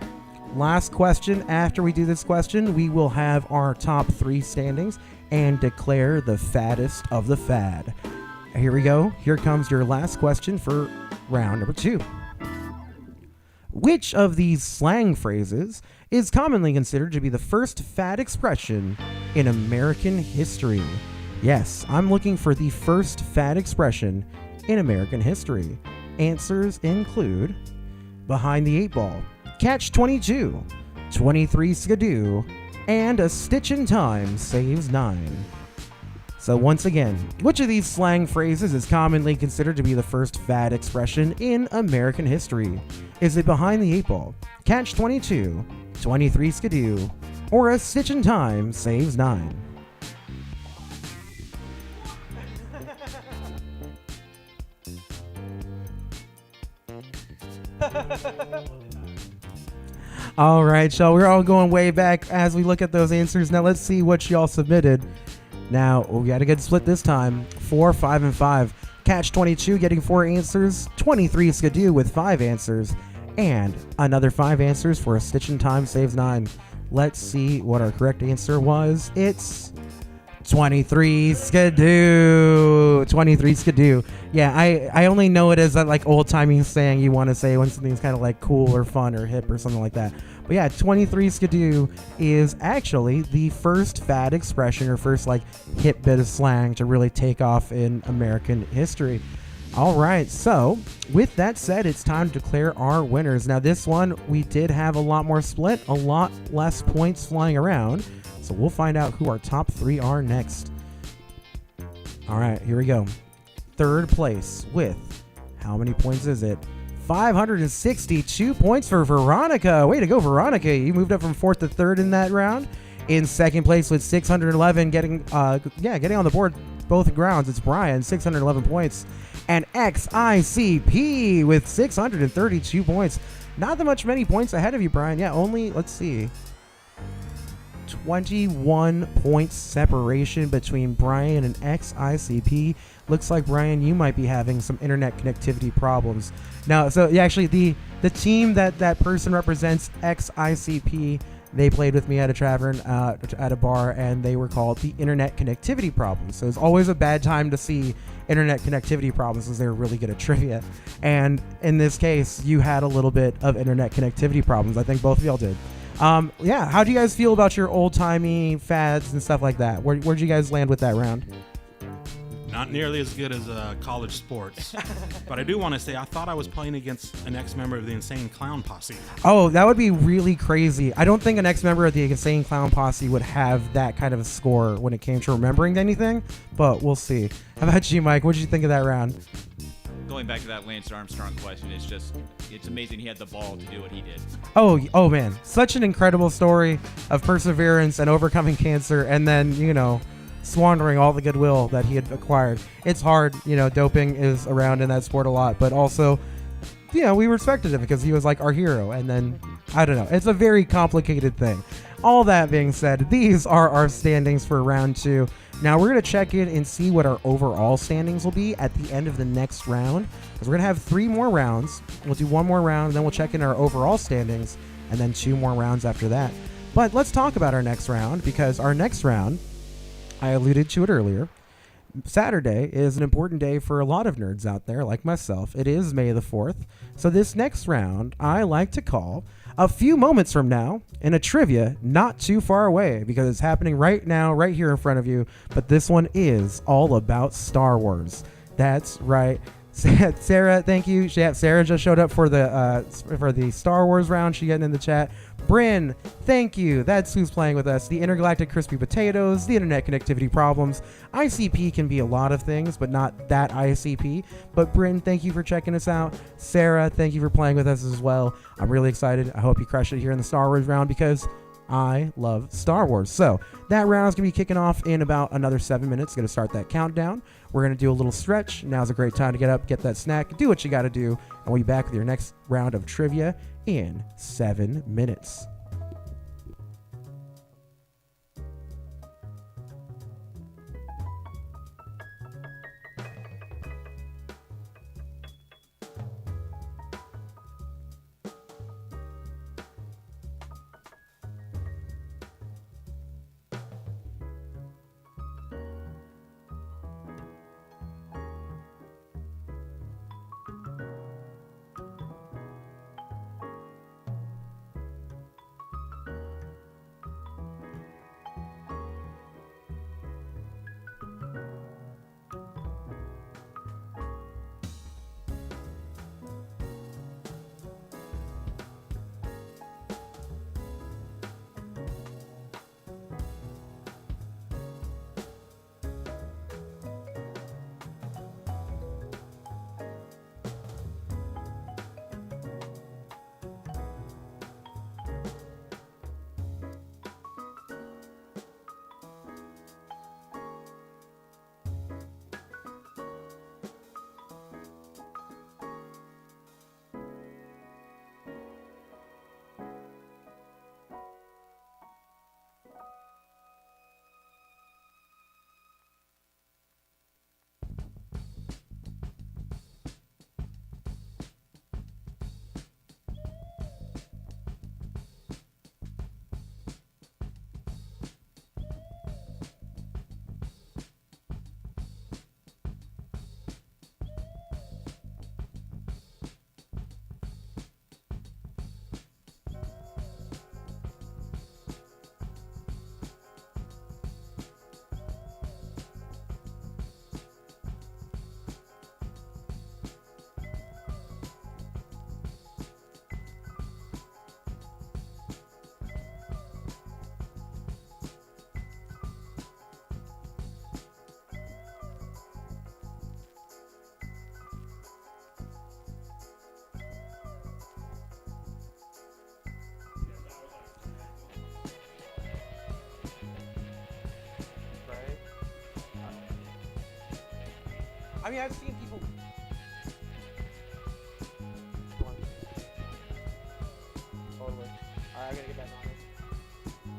Last question. After we do this question, we will have our top 3 standings and declare the fattest of the fad. Here we go. Here comes your last question for round number 2. Which of these slang phrases is commonly considered to be the first fad expression in American history? Yes, I'm looking for the first fad expression in American history. Answers include behind the 8 ball, catch 22, 23 skidoo, and a stitch in time saves 9. So once again, which of these slang phrases is commonly considered to be the first fad expression in American history? Is it behind the 8 ball, catch 22, 23 skidoo, or a stitch in time saves 9? All right, y'all, we're all going way back as we look at those answers. Now let's see what y'all submitted. Now, we got a good split this time. 4, 5, and 5. Catch 22 getting 4 answers. 23 skidoo with 5 answers. And another 5 answers for a stitch in time saves 9. Let's see what our correct answer was. It's 23 skidoo. 23 skidoo. Yeah, I only know it as that like old-timey saying you want to say when something's kind of like cool or fun or hip or something like that. But yeah, 23 skidoo is actually the first fad expression or first like hip bit of slang to really take off in American history. All right, so with that said, it's time to declare our winners. Now this one, we did have a lot more split, a lot less points flying around. So we'll find out who our top 3 are next. All right, here we go. Third place with, how many points is it? 562 points for Veronica. Way to go, Veronica. You moved up from 4th to 3rd in that round. In second place with 611, getting on the board both grounds. It's Brian, 611 points. And XICP with 632 points. Not that many points ahead of you, Brian. Yeah, only, let's see, 21 points separation between Brian and XICP. Looks like, Brian, you might be having some internet connectivity problems. Now, so yeah, actually, the team that person represents, XICP, they played with me at a tavern, at a bar, and they were called the internet connectivity problems. So it's always a bad time to see internet connectivity problems because they're really good at trivia. And in this case, you had a little bit of internet connectivity problems. I think both of y'all did. Yeah, how do you guys feel about your old-timey fads and stuff like that? Where'd you guys land with that round? Not nearly as good as college sports. But I do want to say, I thought I was playing against an ex-member of the Insane Clown Posse. Oh, that would be really crazy. I don't think an ex-member of the Insane Clown Posse would have that kind of a score when it came to remembering anything, but we'll see. How about you, Mike? What did you think of that round? Going back to that Lance Armstrong question, it's amazing he had the ball to do what he did. Oh man, such an incredible story of perseverance and overcoming cancer, and then, squandering all the goodwill that he had acquired. It's hard, doping is around in that sport a lot, but also, we respected him because he was like our hero. And then, I don't know, it's a very complicated thing. All that being said, these are our standings for round 2. Now we're going to check in and see what our overall standings will be at the end of the next round, because we're going to have 3 more rounds. We'll do 1 more round, then we'll check in our overall standings, and then 2 more rounds after that. But let's talk about our next round, because our next round, I alluded to it earlier, Saturday is an important day for a lot of nerds out there like myself. It is May the 4th. So this next round I like to call a few moments from now in a trivia not too far away, because it's happening right now, right here in front of you. But this one is all about Star Wars. That's right. Sarah, thank you. Sarah just showed up for the Star Wars round. She getting in the chat. Bryn, thank you. That's who's playing with us. The Intergalactic Crispy Potatoes, the internet connectivity problems. ICP can be a lot of things, but not that ICP. But Bryn, thank you for checking us out. Sarah, thank you for playing with us as well. I'm really excited. I hope you crush it here in the Star Wars round, because I love Star Wars. So that round is going to be kicking off in about another 7 minutes. Going to start that countdown. We're going to do a little stretch. Now's a great time to get up, get that snack, do what you got to do, and we'll be back with your next round of trivia in 7 minutes. I mean, I've seen people.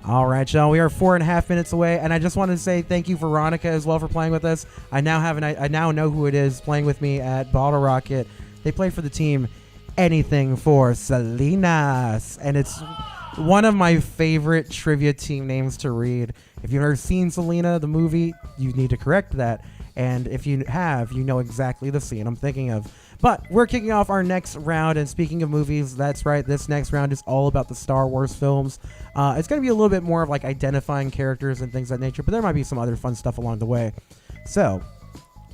All right, y'all. We are 4.5 minutes away, and I just wanted to say thank you, Veronica, as well for playing with us. I now know who it is playing with me at Bottle Rocket. They play for the team Anything for Salinas, and it's one of my favorite trivia team names to read. If you've ever seen Selena, the movie, you need to correct that. And if you have, you know exactly the scene I'm thinking of. But we're kicking off our next round, and speaking of movies, that's right, this next round is all about the Star Wars films. It's going to be a little bit more of like identifying characters and things of that nature, but there might be some other fun stuff along the way. So,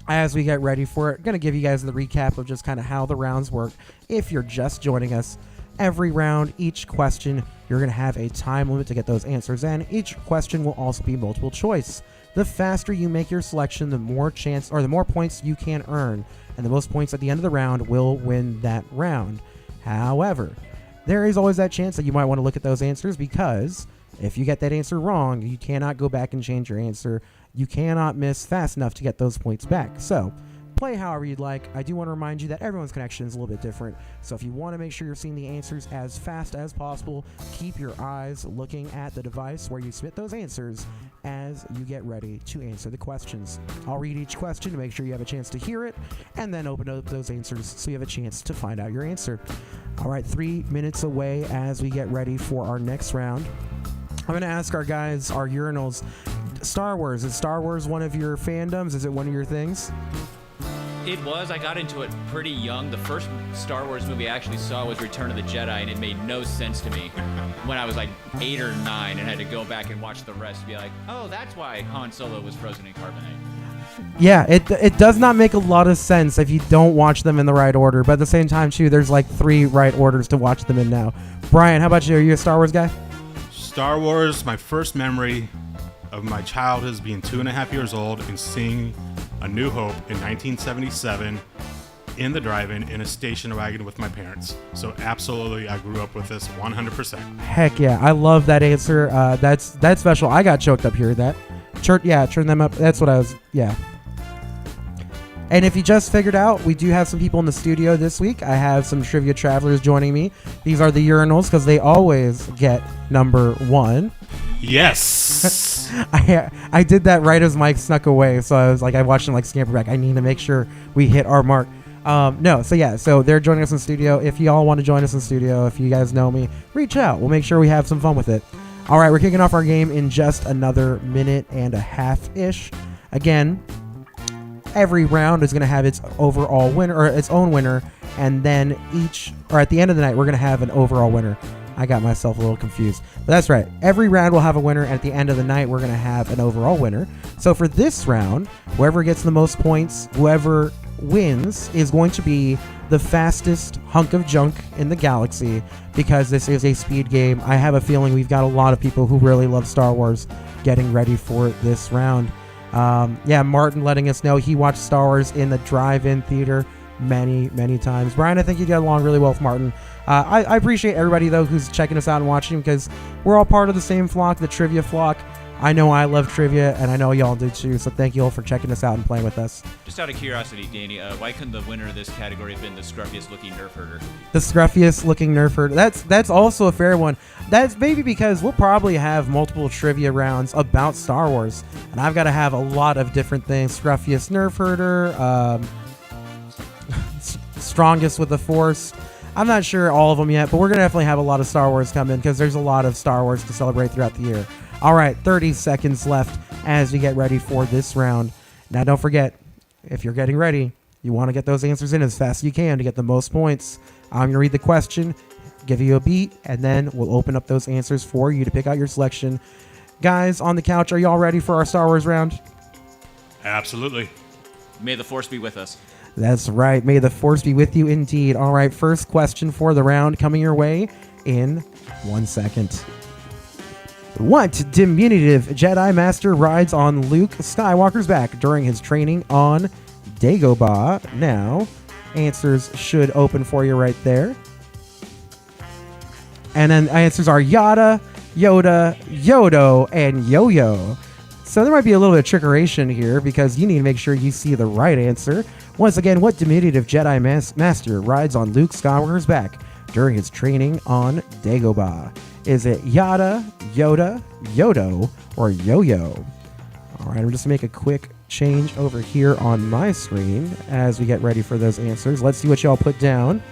as we get ready for it, I'm going to give you guys the recap of just kind of how the rounds work. If you're just joining us, every round, each question, you're going to have a time limit to get those answers in. Each question will also be multiple choice. The faster you make your selection, the more chance or the more points you can earn, and the most points at the end of the round will win that round. However, there is always that chance that you might want to look at those answers, because if you get that answer wrong, you cannot go back and change your answer. You cannot miss fast enough to get those points back. So play however you'd like. I do want to remind you that everyone's connection is a little bit different. So if you want to make sure you're seeing the answers as fast as possible, keep your eyes looking at the device where you submit those answers as you get ready to answer the questions. I'll read each question to make sure you have a chance to hear it, and then open up those answers so you have a chance to find out your answer. All right, 3 minutes away as we get ready for our next round. I'm going to ask our guys, our urinals, Star Wars. Is Star Wars one of your fandoms? Is it one of your things? It was. I got into it pretty young. The first Star Wars movie I actually saw was Return of the Jedi, and it made no sense to me when I was like 8 or 9 and had to go back and watch the rest to be like, oh, that's why Han Solo was frozen in carbonite. Yeah, it does not make a lot of sense if you don't watch them in the right order. But at the same time, too, there's like 3 right orders to watch them in now. Brian, how about you? Are you a Star Wars guy? Star Wars, my first memory of my childhood is being 2.5 years old and seeing A New Hope in 1977 in the drive-in in a station wagon with my parents. So absolutely, I grew up with this 100%. Heck yeah, I love that answer. That's special. I got choked up hearing that. Turn them up. That's what I was. Yeah. And if you just figured out, we do have some people in the studio this week. I have some trivia travelers joining me. These are the urinals because they always get number 1. Yes. I did that right as Mike snuck away, so I was like, I watched him like scamper back. I need to make sure we hit our mark. So they're joining us in studio. If y'all want to join us in studio, if you guys know me, reach out. We'll make sure we have some fun with it. All right, we're kicking off our game in just another minute and a half-ish. Again, every round is going to have its overall winner or its own winner, and then at the end of the night, we're going to have an overall winner. I got myself a little confused. But that's right. Every round will have a winner. At the end of the night, we're going to have an overall winner. So for this round, whoever gets the most points, whoever wins, is going to be the fastest hunk of junk in the galaxy, because this is a speed game. I have a feeling we've got a lot of people who really love Star Wars getting ready for this round. Martin letting us know he watched Star Wars in the drive-in theater many, many times. Brian, I think you get along really well with Martin. I appreciate everybody, though, who's checking us out and watching, because we're all part of the same flock, the trivia flock. I know I love trivia, and I know y'all do too, so thank you all for checking us out and playing with us. Just out of curiosity, Danny, why couldn't the winner of this category have been the scruffiest-looking nerf herder? The scruffiest-looking nerf herder. That's also a fair one. That's maybe because we'll probably have multiple trivia rounds about Star Wars, and I've got to have a lot of different things. Scruffiest nerf herder, strongest with the Force. I'm not sure all of them yet, but we're going to definitely have a lot of Star Wars come in, because there's a lot of Star Wars to celebrate throughout the year. All right, 30 seconds left as we get ready for this round. Now, don't forget, if you're getting ready, you want to get those answers in as fast as you can to get the most points. I'm going to read the question, give you a beat, and then we'll open up those answers for you to pick out your selection. Guys on the couch, are y'all ready for our Star Wars round? Absolutely. May the Force be with us. That's right. May the Force be with you indeed. All right, first question for the round coming your way in 1 second. What diminutive Jedi Master rides on Luke Skywalker's back during his training on Dagobah? Now, answers should open for you right there. And then answers are Yada, Yoda, Yodo, and Yo-Yo. So there might be a little bit of trickeration here, because you need to make sure you see the right answer. Once again, what diminutive Jedi Master rides on Luke Skywalker's back during his training on Dagobah? Is it Yada, Yoda, Yodo, or Yo-Yo? All right, I'm just going to make a quick change over here on my screen as we get ready for those answers. Let's see what y'all put down.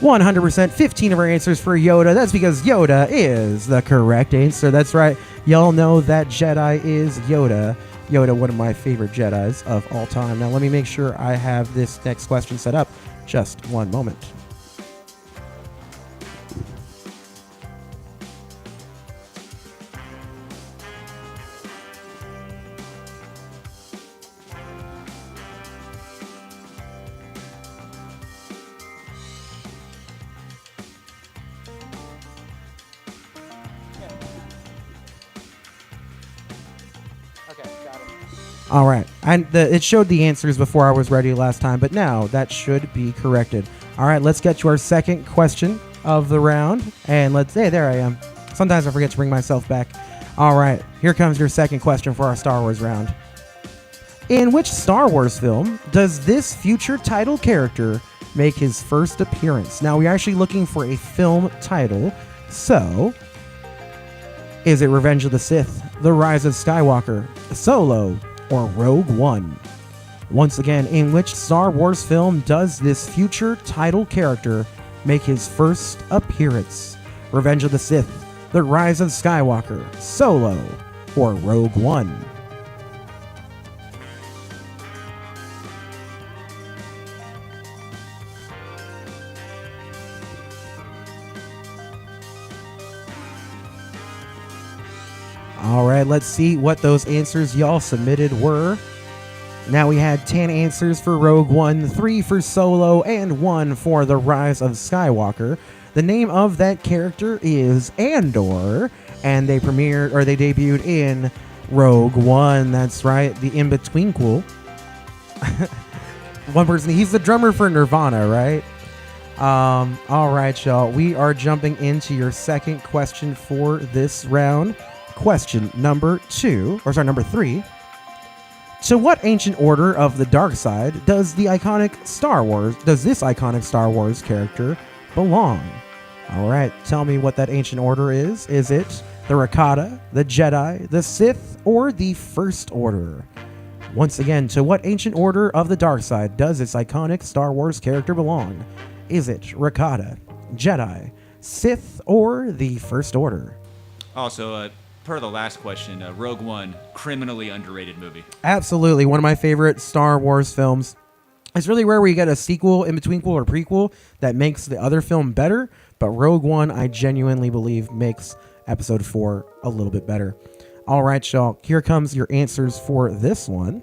100%, 15 of our answers for Yoda. That's because Yoda is the correct answer. That's right. Y'all know that Jedi is Yoda. Yoda, one of my favorite Jedis of all time. Now, let me make sure I have this next question set up. Just one moment. All right, and it showed the answers before I was ready last time, but now that should be corrected. All right, let's get to our second question of the round, and hey, there I am. Sometimes I forget to bring myself back. All right, here comes your second question for our Star Wars round. In which Star Wars film does this future title character make his first appearance? Now, we're actually looking for a film title, so is it Revenge of the Sith, The Rise of Skywalker, Solo, or Rogue One? Once again, in which Star Wars film does this future title character make his first appearance? Revenge of the Sith, The Rise of Skywalker, Solo, or Rogue One? All right, let's see what those answers y'all submitted were. Now we had 10 answers for Rogue One, 3 for Solo, and 1 for The Rise of Skywalker. The name of that character is Andor, and they debuted in Rogue One. That's right, the in-between-quel. One person, he's the drummer for Nirvana, right? All right, y'all, we are jumping into your second question for this round. Question number 3. To what ancient order of the dark side does this iconic Star Wars character belong? All right, tell me what that ancient order is. Is it the Rakata, the Jedi, the Sith, or the First Order? Once again, to what ancient order of the dark side does this iconic Star Wars character belong? Is it Rakata, Jedi, Sith, or the First Order? Also, per the last question, Rogue One, criminally underrated movie. Absolutely, one of my favorite Star Wars films. It's really rare where you get a sequel, in-between-quel, or prequel that makes the other film better, but Rogue One, I genuinely believe, makes Episode 4 a little bit better. All right, y'all, here comes your answers for this one.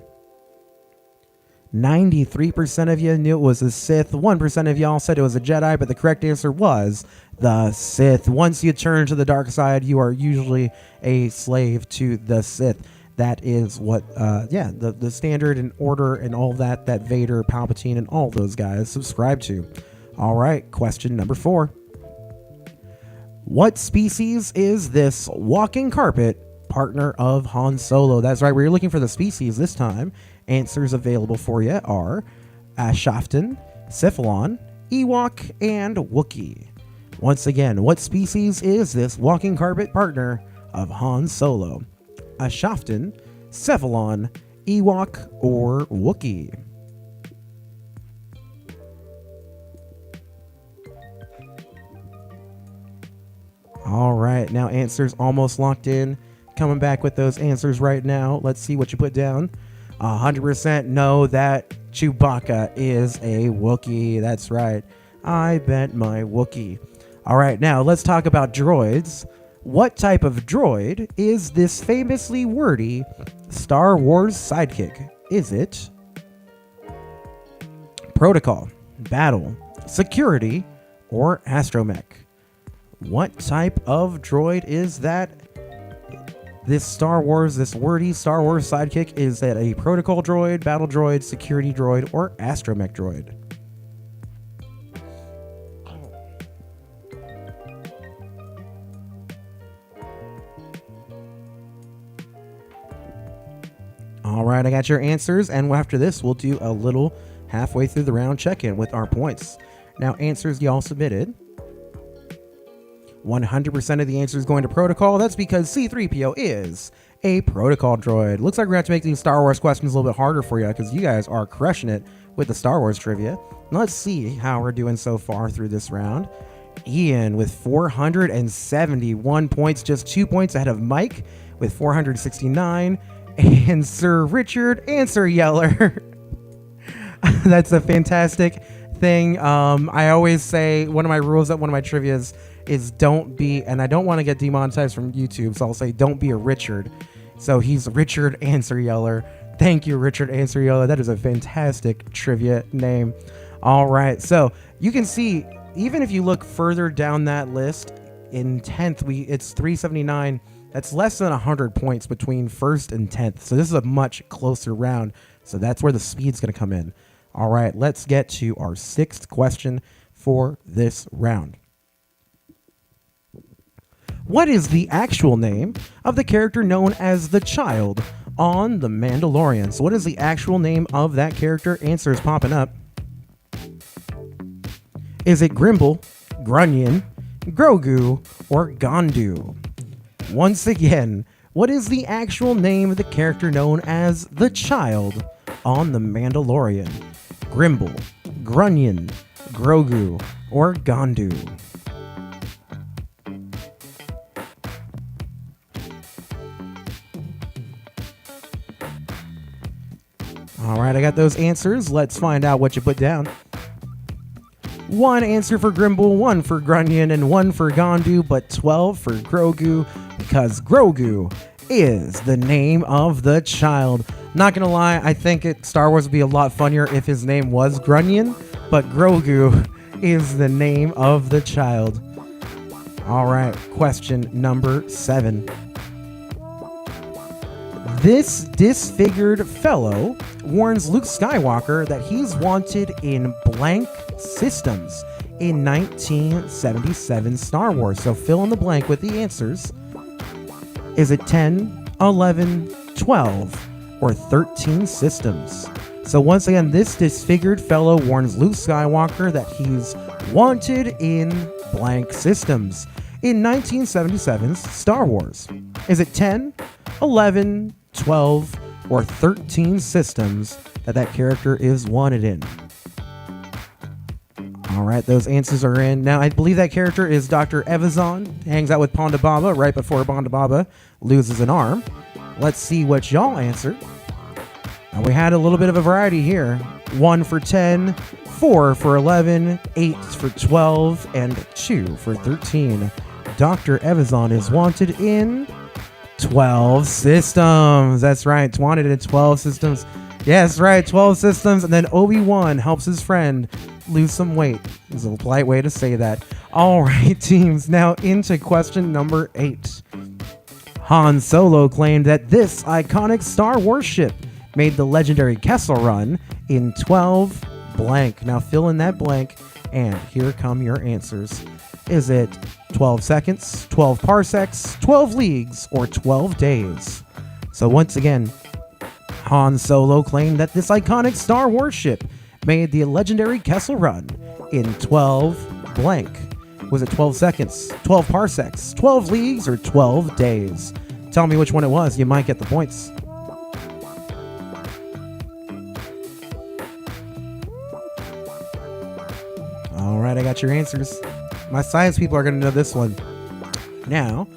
93% of you knew it was a Sith. 1% of y'all said it was a Jedi, but the correct answer was the Sith. Once you turn to the dark side, you are usually a slave to the Sith. That is what, the standard and order and all that Vader, Palpatine, and all those guys subscribe to. All right, question number 4. What species is this walking carpet partner of Han Solo? That's right, we're looking for the species this time. Answers available for you are Ashaftan, Cephalon, Ewok, and Wookiee. Once again, what species is this walking carpet partner of Han Solo? Ashaftan, Cephalon, Ewok, or Wookiee? All right, now answers almost locked in. Coming back with those answers right now. Let's see what you put down. 100% know that Chewbacca is a Wookiee. That's right. I bet my Wookiee. All right, now let's talk about droids. What type of droid is this famously wordy Star Wars sidekick? Is it protocol, battle, security, or astromech? What type of droid is that? This wordy Star Wars sidekick, is that a protocol droid, battle droid, security droid, or astromech droid? All right, I got your answers, and after this, we'll do a little halfway through the round check-in with our points. Now, answers y'all submitted. 100% of the answers going to protocol. That's because C-3PO is a protocol droid. Looks like we're going to have to make these Star Wars questions a little bit harder for you because you guys are crushing it with the Star Wars trivia. Let's see how we're doing so far through this round. Ian with 471 points, just 2 points ahead of Mike with 469, and Sir Richard and Sir Yeller. That's a fantastic thing. I always say one of my rules at one of my trivias is don't be, and I don't want to get demonetized from YouTube, so I'll say don't be a Richard. So he's Richard and Sir Yeller. Thank you, Richard and Sir Yeller. That is a fantastic trivia name. All right, so you can see, even if you look further down that list, in 10th, it's 379. That's less than 100 points between 1st and 10th. So this is a much closer round. So that's where the speed's going to come in. All right, let's get to our 6th question for this round. What is the actual name of the character known as the Child on The Mandalorian? So what is the actual name of that character? Answer is popping up. Is it Grimble, Grunion, Grogu, or Gondu? Once again, what is the actual name of the character known as the Child on The Mandalorian? Grimble, Grunion, Grogu, or Gondu? All right, I got those answers. Let's find out what you put down. 1 answer for Grimble, 1 for Grunion, and 1 for Gondu, but 12 for Grogu, because Grogu is the name of the child. Not gonna lie, I think Star Wars would be a lot funnier if his name was Grunion, but Grogu is the name of the child. All right, question number 7. This disfigured fellow warns Luke Skywalker that he's wanted in blank systems in 1977 Star Wars. So fill in the blank with the answers. Is it 10, 11, 12, or 13 systems? So once again, this disfigured fellow warns Luke Skywalker that he's wanted in blank systems in 1977's Star Wars. Is it 10, 11, 12, or 13 systems that character is wanted in? All right, those answers are in. Now, I believe that character is Dr. Evazan, hangs out with Ponda Baba right before Ponda Baba loses an arm. Let's see what y'all answer. Now, we had a little bit of a variety here. 1 for 10, 4 for 11, 8 for 12, and 2 for 13. Dr. Evazan is wanted in 12 systems. That's right. It's wanted in 12 systems. Yes, right. 12 systems. And then Obi-Wan helps his friend lose some weight. Is a polite way to say that. All right, teams. Now into question number 8. Han Solo claimed that this iconic Star Wars ship made the legendary Kessel Run in 12 blank. Now fill in that blank, and here come your answers. Is it 12 seconds, 12 parsecs, 12 leagues, or 12 days? So once again, Han Solo claimed that this iconic Star Wars ship made the legendary Kessel Run in 12 blank. Was it 12 seconds, 12 parsecs, 12 leagues, or 12 days? Tell me which one it was. You might get the points. All right, I got your answers. My science people are going to know this one. Now,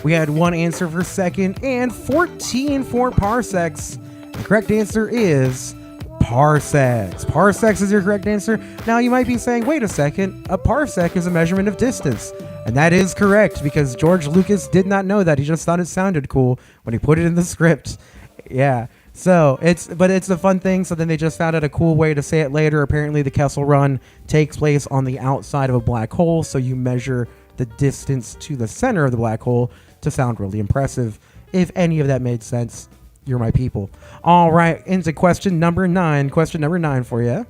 we had 1 answer for second and 14 for parsecs. The correct answer is parsecs. Parsecs is your correct answer. Now, you might be saying, wait a second, a parsec is a measurement of distance. And that is correct, because George Lucas did not know that. He just thought it sounded cool when he put it in the script. Yeah. So it's a fun thing. So then they just found out a cool way to say it later. Apparently the Kessel Run takes place on the outside of a black hole. So you measure the distance to the center of the black hole to sound really impressive. If any of that made sense, you're my people. All right. Into question number 9. Question number 9 for you.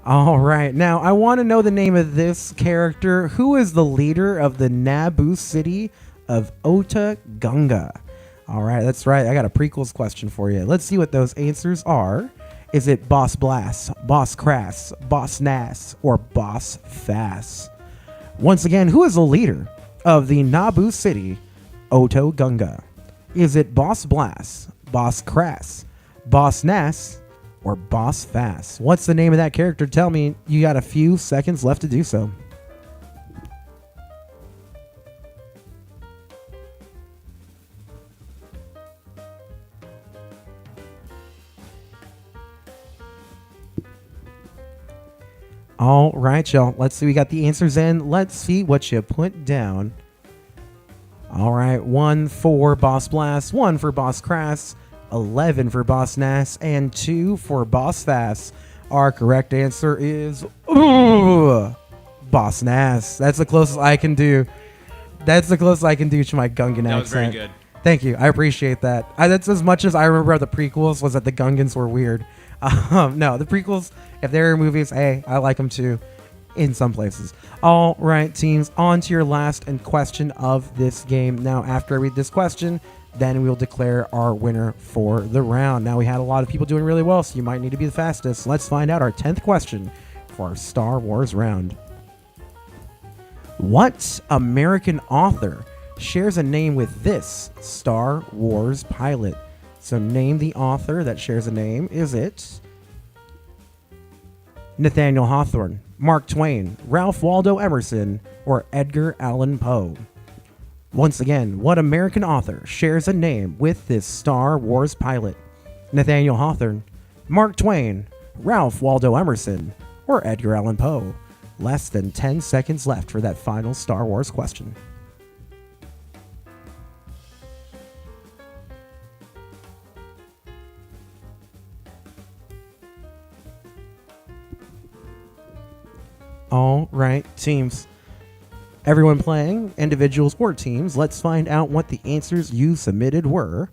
All right. Now I want to know the name of this character. Who is the leader of the Naboo city of Ota Gunga? All right, that's right. I got a prequels question for you. Let's see what those answers are. Is it Boss Blast, Boss Crass, Boss Nass, or Boss Fass? Once again, who is the leader of the Naboo city, Oto Gunga? Is it Boss Blast, Boss Crass, Boss Nass, or Boss Fass? What's the name of that character? Tell me. You got a few seconds left to do so. All right, y'all. Let's see. We got the answers in. Let's see what you put down. All right. 1 for Boss Blast, 1 for Boss Crass, 11 for Boss Nass, and 2 for Boss Fass. Our correct answer is Boss Nass. That's the closest I can do. That's the closest I can do to my Gungan accent. That was very good. Thank you. I appreciate that. That's as much as I remember of the prequels was that the Gungans were weird. No, the prequels, if they're movies, hey, I like them too in some places. All right, teams, on to your last and question of this game. Now, after I read this question, then we'll declare our winner for the round. Now, we had a lot of people doing really well, so you might need to be the fastest. Let's find out our 10th question for our Star Wars round. What American author shares a name with this Star Wars pilot? So name the author that shares a name. Is it Nathaniel Hawthorne, Mark Twain, Ralph Waldo Emerson, or Edgar Allan Poe? Once again, what American author shares a name with this Star Wars pilot? Nathaniel Hawthorne, Mark Twain, Ralph Waldo Emerson, or Edgar Allan Poe? Less than 10 seconds left for that final Star Wars question. All right, teams. Everyone playing, individuals or teams, let's find out what the answers you submitted were.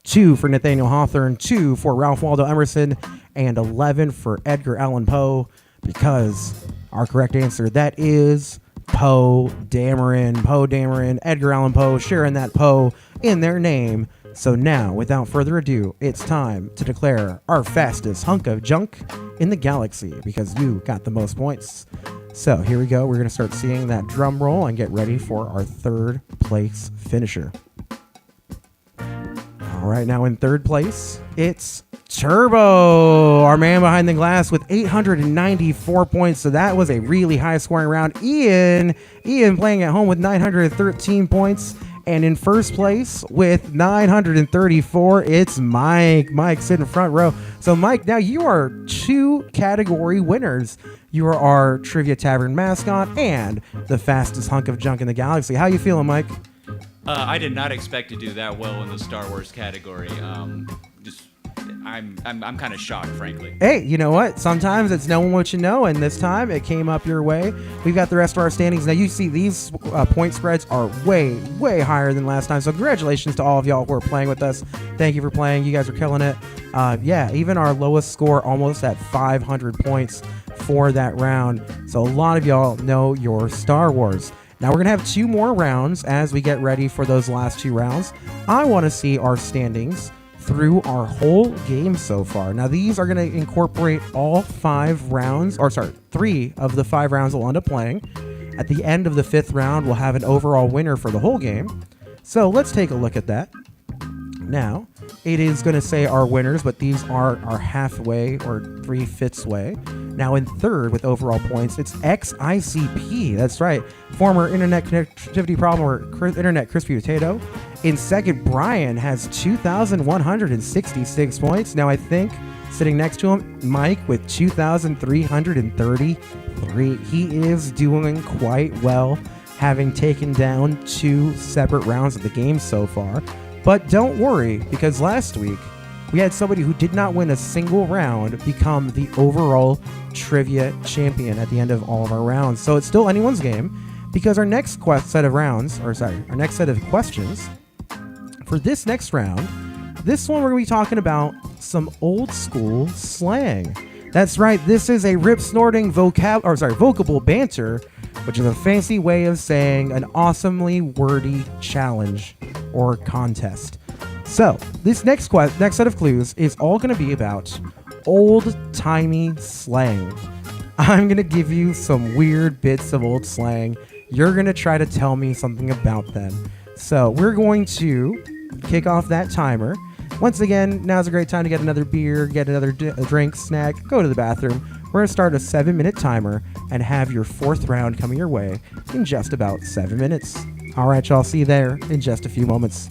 2 for Nathaniel Hawthorne, 2 for Ralph Waldo Emerson, and 11 for Edgar Allan Poe, because our correct answer, that is Poe Dameron. Poe Dameron, Edgar Allan Poe, sharing that Poe in their name. So now, without further ado, it's time to declare our fastest hunk of junk in the galaxy, because you got the most points. So here we go. We're going to start seeing that drum roll and get ready for our third place finisher. All right, now in third place, it's Turbo, our man behind the glass with 894 points. So that was a really high scoring round. Ian playing at home with 913 points. And in first place with 934, it's Mike. Mike sitting front row. So Mike, now you are 2 category winners. You are our Trivia Tavern mascot and the fastest hunk of junk in the galaxy. How you feeling, Mike? I did not expect to do that well in the Star Wars category. I'm kind of shocked, frankly. Hey, you know what? Sometimes it's knowing what you know, and this time it came up your way. We've got the rest of our standings. Now, you see these point spreads are way, way higher than last time, so congratulations to all of y'all who are playing with us. Thank you for playing. You guys are killing it. Yeah, even our lowest score almost at 500 points for that round. So a lot of y'all know your Star Wars. Now, we're going to have 2 more rounds as we get ready for those last 2 rounds. I want to see our standings through our whole game so far. Now, these are going to incorporate all 5 rounds, or sorry, 3 of the 5 rounds we'll end up playing. At the end of the 5th round, we'll have an overall winner for the whole game. So let's take a look at that. Now, it is going to say our winners, but these are our halfway or 3/5 way. Now, in third with overall points, it's XICP. That's right. Former internet connectivity problem or internet crispy potato. In second, Brian has 2,166 points. Now, I think sitting next to him, Mike with 2,333. He is doing quite well, having taken down 2 separate rounds of the game so far. But don't worry, because last week we had somebody who did not win a single round become the overall trivia champion at the end of all of our rounds. So it's still anyone's game, because our next set of questions for this next round, this one we're going to be talking about some old school slang. That's right, this is a rip-snorting vocable banter, which is a fancy way of saying an awesomely wordy challenge. or contest. So this next set of clues is all going to be about old-timey slang. I'm going to give you some weird bits of old slang. You're going to try to tell me something about them. So we're going to kick off that timer. Once again, now's a great time to get another beer, get another drink, snack, go to the bathroom. We're going to start a 7-minute timer and have your 4th round coming your way in just about 7 minutes. All right, y'all, see you there in just a few moments.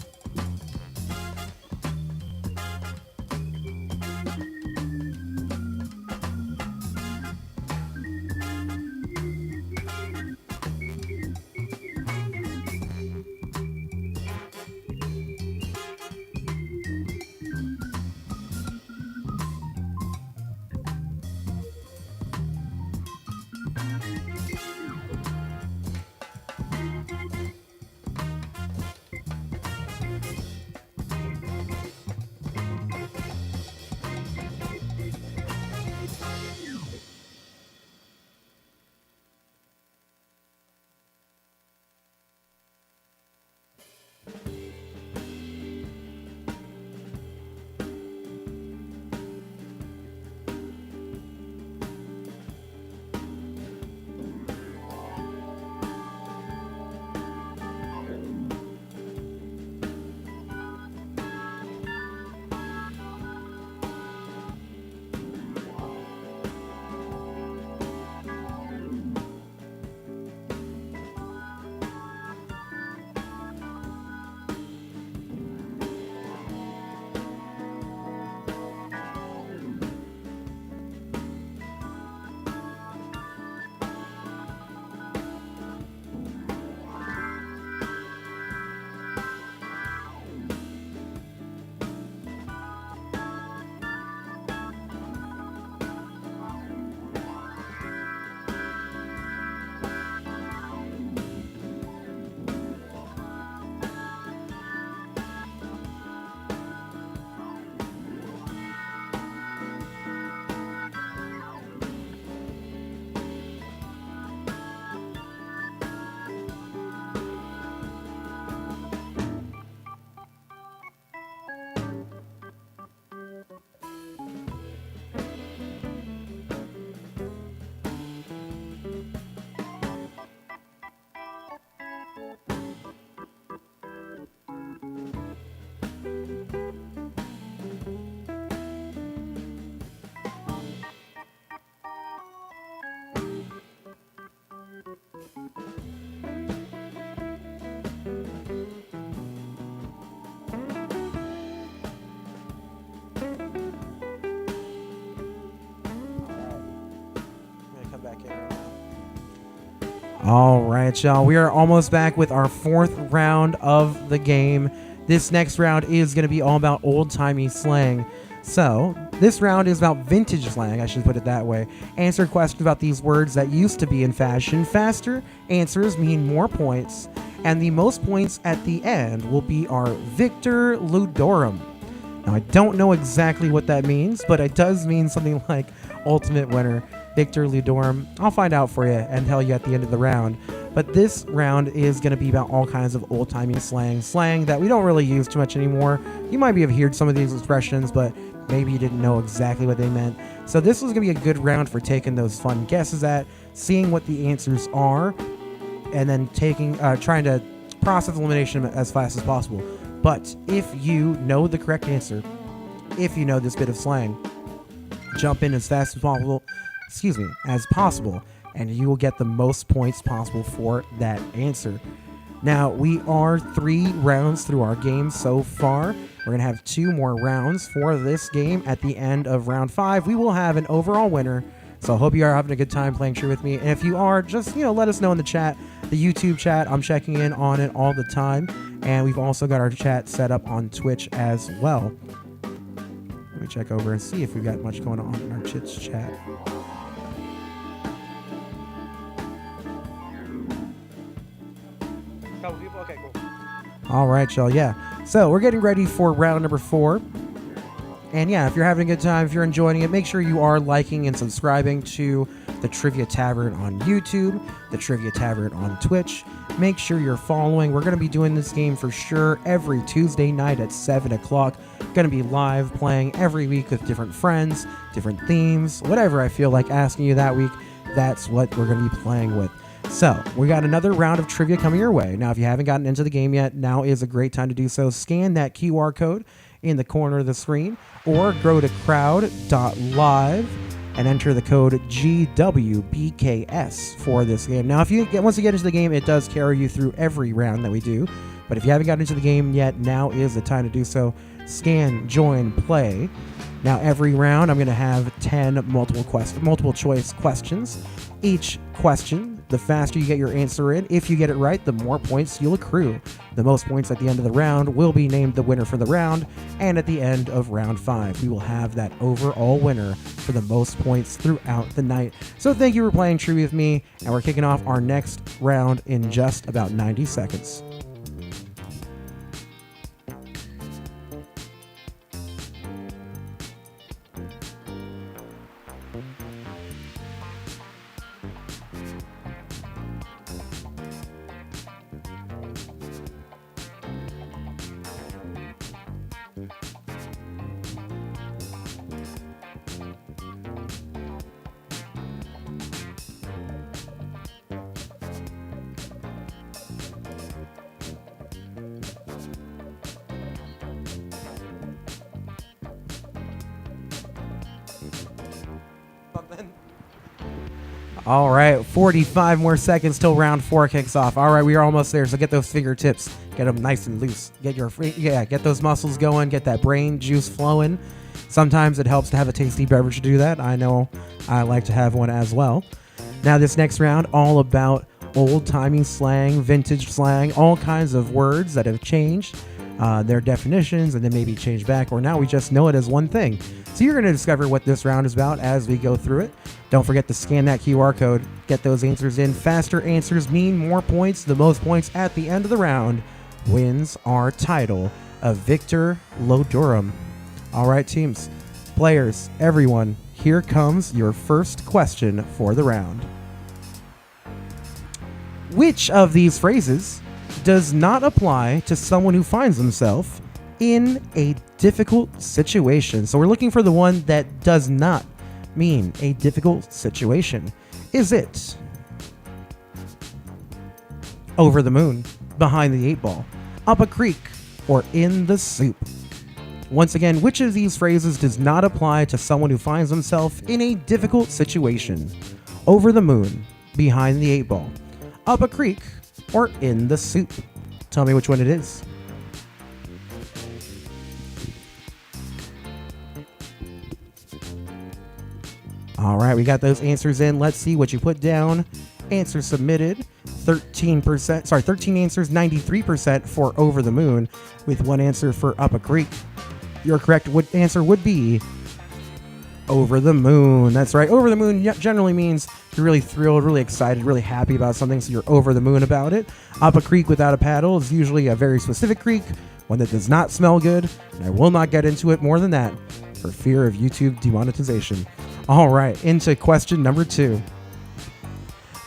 All right, y'all. We are almost back with our 4th round of the game. This next round is going to be all about old-timey slang. So, this round is about vintage slang, I should put it that way. Answer questions about these words that used to be in fashion. Faster answers mean more points, and the most points at the end will be our Victor Ludorum. Now, I don't know exactly what that means, but it does mean something like ultimate winner. Victor Ludorum. I'll find out for you and tell you at the end of the round. But this round is going to be about all kinds of old-timey slang that we don't really use too much anymore. You might have heard some of these expressions, but maybe you didn't know exactly what they meant. So this was going to be a good round for taking those fun guesses at, seeing what the answers are, and then trying to process elimination as fast as possible. But if you know the correct answer, if you know this bit of slang, jump in as fast as possible, and you will get the most points possible for that answer. Now, we are 3 rounds through our game so far. We're going to have 2 more rounds for this game. At the end of round 5, we will have an overall winner. So I hope you are having a good time playing True with me. And if you are, just, let us know in the chat, the YouTube chat. I'm checking in on it all the time. And we've also got our chat set up on Twitch as well. Let me check over and see if we've got much going on in our Chits chat. Okay, cool. All right, y'all. Yeah. So we're getting ready for round number 4. And yeah, if you're having a good time, if you're enjoying it, make sure you are liking and subscribing to the Trivia Tavern on YouTube, the Trivia Tavern on Twitch. Make sure you're following. We're going to be doing this game for sure every Tuesday night at 7 o'clock. Going to be live playing every week with different friends, different themes, whatever I feel like asking you that week. That's what we're going to be playing with. So, we got another round of trivia coming your way. Now, if you haven't gotten into the game yet, now is a great time to do so. Scan that QR code in the corner of the screen, or go to crowd.live and enter the code GWBKS for this game. Now, once you get into the game, it does carry you through every round that we do. But if you haven't gotten into the game yet, now is the time to do so. Scan, join, play. Now, every round, I'm going to have 10 multiple choice questions. Each question, the faster you get your answer in, if you get it right, the more points you'll accrue. The most points at the end of the round will be named the winner for the round, and at the end of round 5, we will have that overall winner for the most points throughout the night. So thank you for playing Trivia with me, and we're kicking off our next round in just about 90 seconds. All right, 45 more seconds till round 4 kicks off. All right, we are almost there, so get those fingertips, get them nice and loose. Get those muscles going, get that brain juice flowing. Sometimes it helps to have a tasty beverage to do that. I know I like to have one as well. Now, this next round, all about old-timey slang, vintage slang, all kinds of words that have changed, their definitions, and then maybe changed back, or now we just know it as one thing. So you're going to discover what this round is about as we go through it. Don't forget to scan that QR code, get those answers in. Faster answers mean more points. The most points at the end of the round wins our title of Victor Lodurum. All right, teams, players, everyone, here comes your first question for the round. Which of these phrases does not apply to someone who finds himself in a difficult situation? So we're looking for the one that does not mean a difficult situation. Is it over the moon, behind the 8 ball, up a creek, or in the soup? Once again, which of these phrases does not apply to someone who finds himself in a difficult situation? Over the moon, behind the 8 ball, up a creek, or in the soup? Tell me which one it is. All right, we got those answers in. Let's see what you put down. Answers submitted, 13 answers, 93% for over the moon, with one answer for up a creek. Your correct answer would be over the moon. That's right. Over the moon generally means you're really thrilled, really excited, really happy about something, so you're over the moon about it. Up a creek without a paddle is usually a very specific creek, one that does not smell good, and I will not get into it more than that for fear of YouTube demonetization. All right, into question number 2.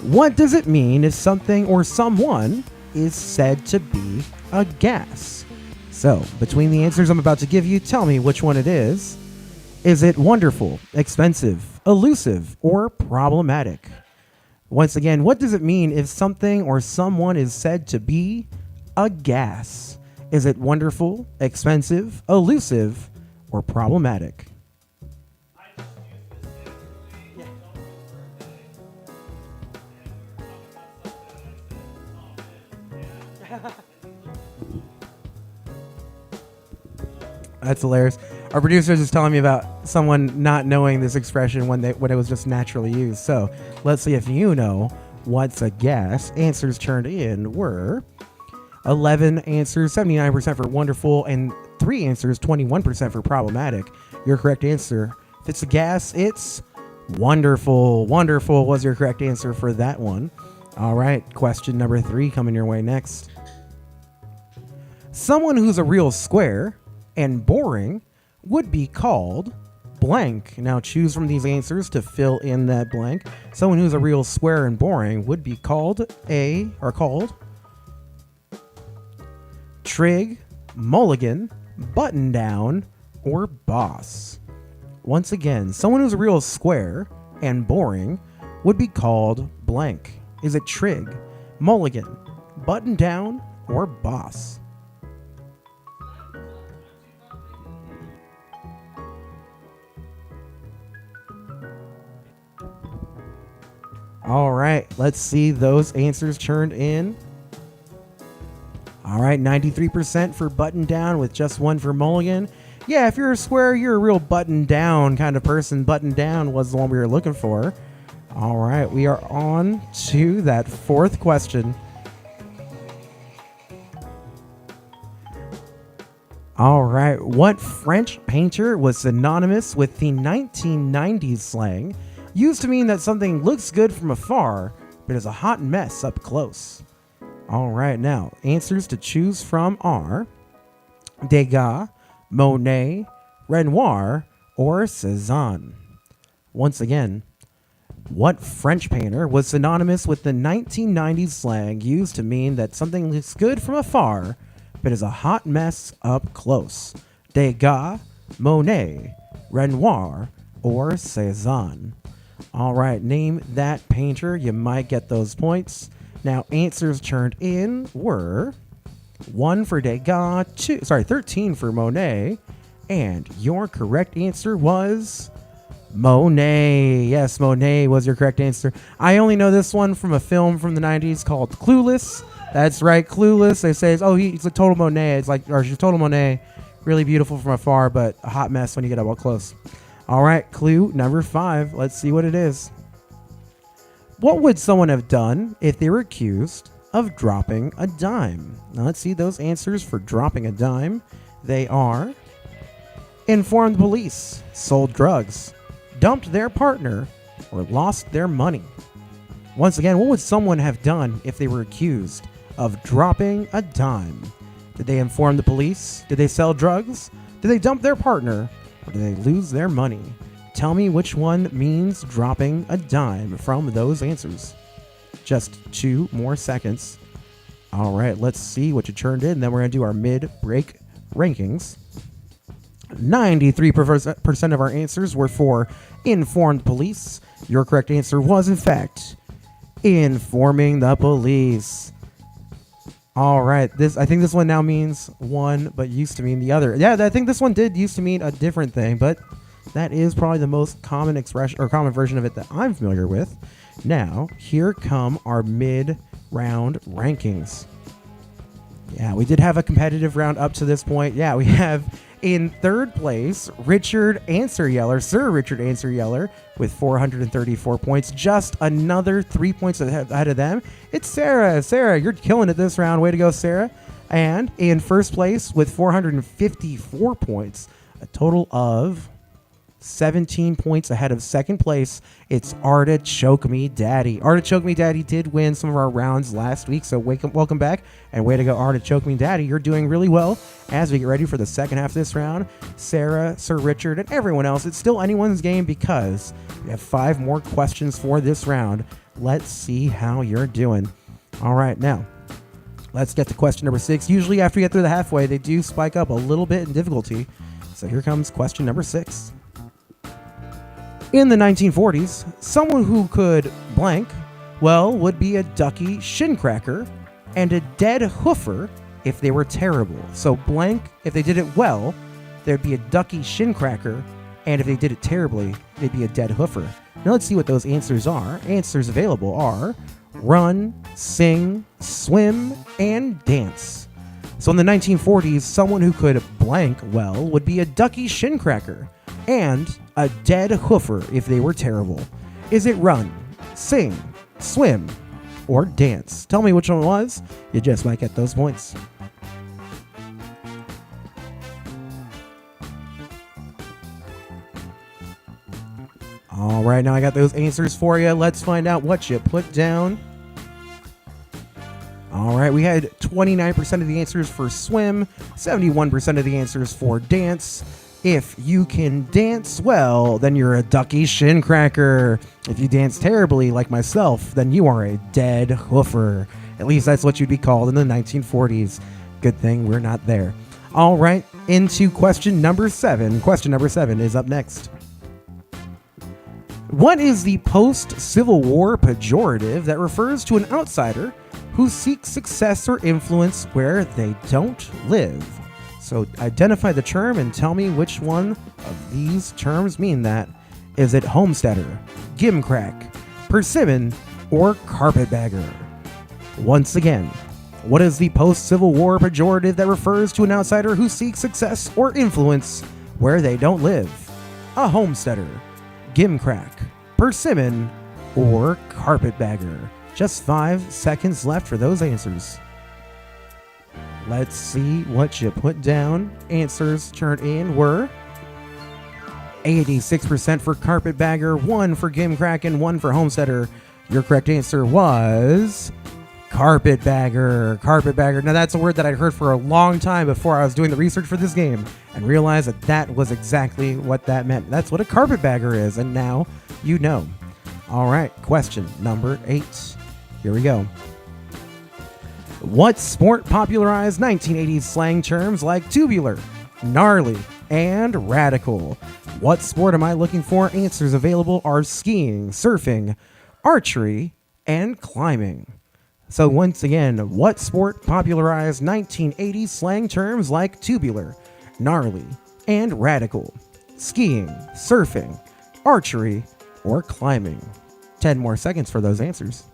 What does it mean if something or someone is said to be a gas? So, between the answers I'm about to give you, tell me which one it is. Is it wonderful, expensive, elusive, or problematic? Once again, what does it mean if something or someone is said to be a gas? Is it wonderful, expensive, elusive, or problematic? That's hilarious. Our producer is telling me about someone not knowing this expression when it was just naturally used. So let's see if you know what's a gas. Answers turned in were 11 answers, 79% for wonderful, and 3 answers, 21% for problematic. Your correct answer, if it's a gas, it's wonderful. Wonderful was your correct answer for that one. All right, question number 3 coming your way next. Someone who's a real square and boring would be called blank. Now choose from these answers to fill in that blank. Someone who's a real square and boring would be called Trig, Mulligan, Button Down, or Boss. Once again, someone who's a real square and boring would be called blank. Is it Trig, Mulligan, Button Down, or Boss? All right, let's see those answers turned in. All right, 93% for Button Down with just 1 for Mulligan. Yeah, if you're a square, you're a real button down kind of person. Button Down was the one we were looking for. All right, we are on to that 4th question. All right, what French painter was synonymous with the 1990s slang used to mean that something looks good from afar, but is a hot mess up close? All right, now, answers to choose from are Degas, Monet, Renoir, or Cezanne. Once again, what French painter was synonymous with the 1990s slang used to mean that something looks good from afar, but is a hot mess up close? Degas, Monet, Renoir, or Cezanne. All right, name that painter. You might get those points. Now, answers turned in were 1 for Degas, 13 for Monet, and your correct answer was Monet. Yes, Monet was your correct answer. I only know this one from a film from the 90s called Clueless. That's right, Clueless. They say, he's a total Monet. It's like, or she's total Monet. Really beautiful from afar, but a hot mess when you get up close. All right, clue number 5. Let's see what it is. What would someone have done if they were accused of dropping a dime? Now let's see those answers for dropping a dime. They are informed the police, sold drugs, dumped their partner, or lost their money. Once again, what would someone have done if they were accused of dropping a dime? Did they inform the police? Did they sell drugs? Did they dump their partner? Or did they lose their money? Tell me which one means dropping a dime from those answers. Just 2 more seconds. All right, let's see what you turned in. Then we're going to do our mid-break rankings. 93% of our answers were for informed police. Your correct answer was, in fact, informing the police. All right, I think this one now means one, but used to mean the other. Yeah, I think this one did used to mean a different thing, but that is probably the most common expression or common version of it that I'm familiar with. Now, here come our mid-round rankings. Yeah, we did have a competitive round up to this point. Yeah, we have in 3rd place, Sir Richard Answer-Yeller with 434 points. Just another 3 points ahead of them. It's Sarah. Sarah, you're killing it this round. Way to go, Sarah. And in 1st place with 454 points, a total of 17 points ahead of 2nd place, it's Artichoke Me Daddy. Artichoke Me Daddy did win some of our rounds last week, so welcome back, and way to go, Artichoke Me Daddy. You're doing really well as we get ready for the second half of this round. Sarah, Sir Richard, and everyone else, it's still anyone's game because we have 5 more questions for this round. Let's see how you're doing. All right, now, let's get to question number 6. Usually after you get through the halfway, they do spike up a little bit in difficulty. So here comes question number 6. In the 1940s, someone who could blank, would be a ducky shin cracker and a dead hoofer if they were terrible. So blank, if they did it well, there'd be a ducky shin cracker, and if they did it terribly, they'd be a dead hoofer. Now let's see what those answers are. Answers available are run, sing, swim, and dance. So in the 1940s, someone who could blank well would be a ducky shin cracker and a dead hoofer if they were terrible. Is it run, sing, swim, or dance? Tell me which one it was. You just might get those points. All right, now I got those answers for you. Let's find out what you put down. All right, we had 29% of the answers for swim, 71% of the answers for dance, If you can dance well, then you're a ducky shin cracker. If you dance terribly, like myself, then you are a dead hoofer. At least that's what you'd be called in the 1940s. Good thing we're not there. All right, into question number 7. Question number 7 is up next. What is the post-Civil War pejorative that refers to an outsider who seeks success or influence where they don't live? So identify the term and tell me which one of these terms mean that. Is it homesteader, gimcrack, persimmon, or carpetbagger? Once again, what is the post-Civil War pejorative that refers to an outsider who seeks success or influence where they don't live? A homesteader, gimcrack, persimmon, or carpetbagger? Just 5 seconds left for those answers. Let's see what you put down. Answers turned in were 86% for carpetbagger, 1 for gimcrack, and 1 for homesteader. Your correct answer was carpetbagger. Carpetbagger. Now that's a word that I'd heard for a long time before I was doing the research for this game and realized that that was exactly what that meant. That's what a carpetbagger is, and now you know. All right, question number 8. Here we go. What sport popularized 1980s slang terms like tubular, gnarly, and radical? What sport am I looking for? Answers available are skiing, surfing, archery, and climbing. So once again, what sport popularized 1980s slang terms like tubular, gnarly, and radical? Skiing, surfing, archery, or climbing? 10 more seconds for those answers.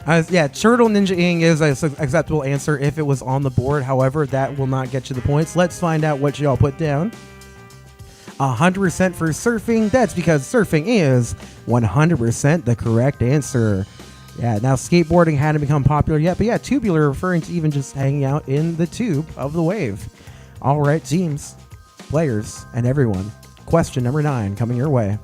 Turtle Ninja-ing is an acceptable answer if it was on the board. However, that will not get you the points. Let's find out what y'all put down. 100% for surfing. That's because surfing is 100% the correct answer. Yeah, now skateboarding hadn't become popular yet, but yeah, tubular referring to even just hanging out in the tube of the wave. All right, teams, players, and everyone. Question number 9 coming your way.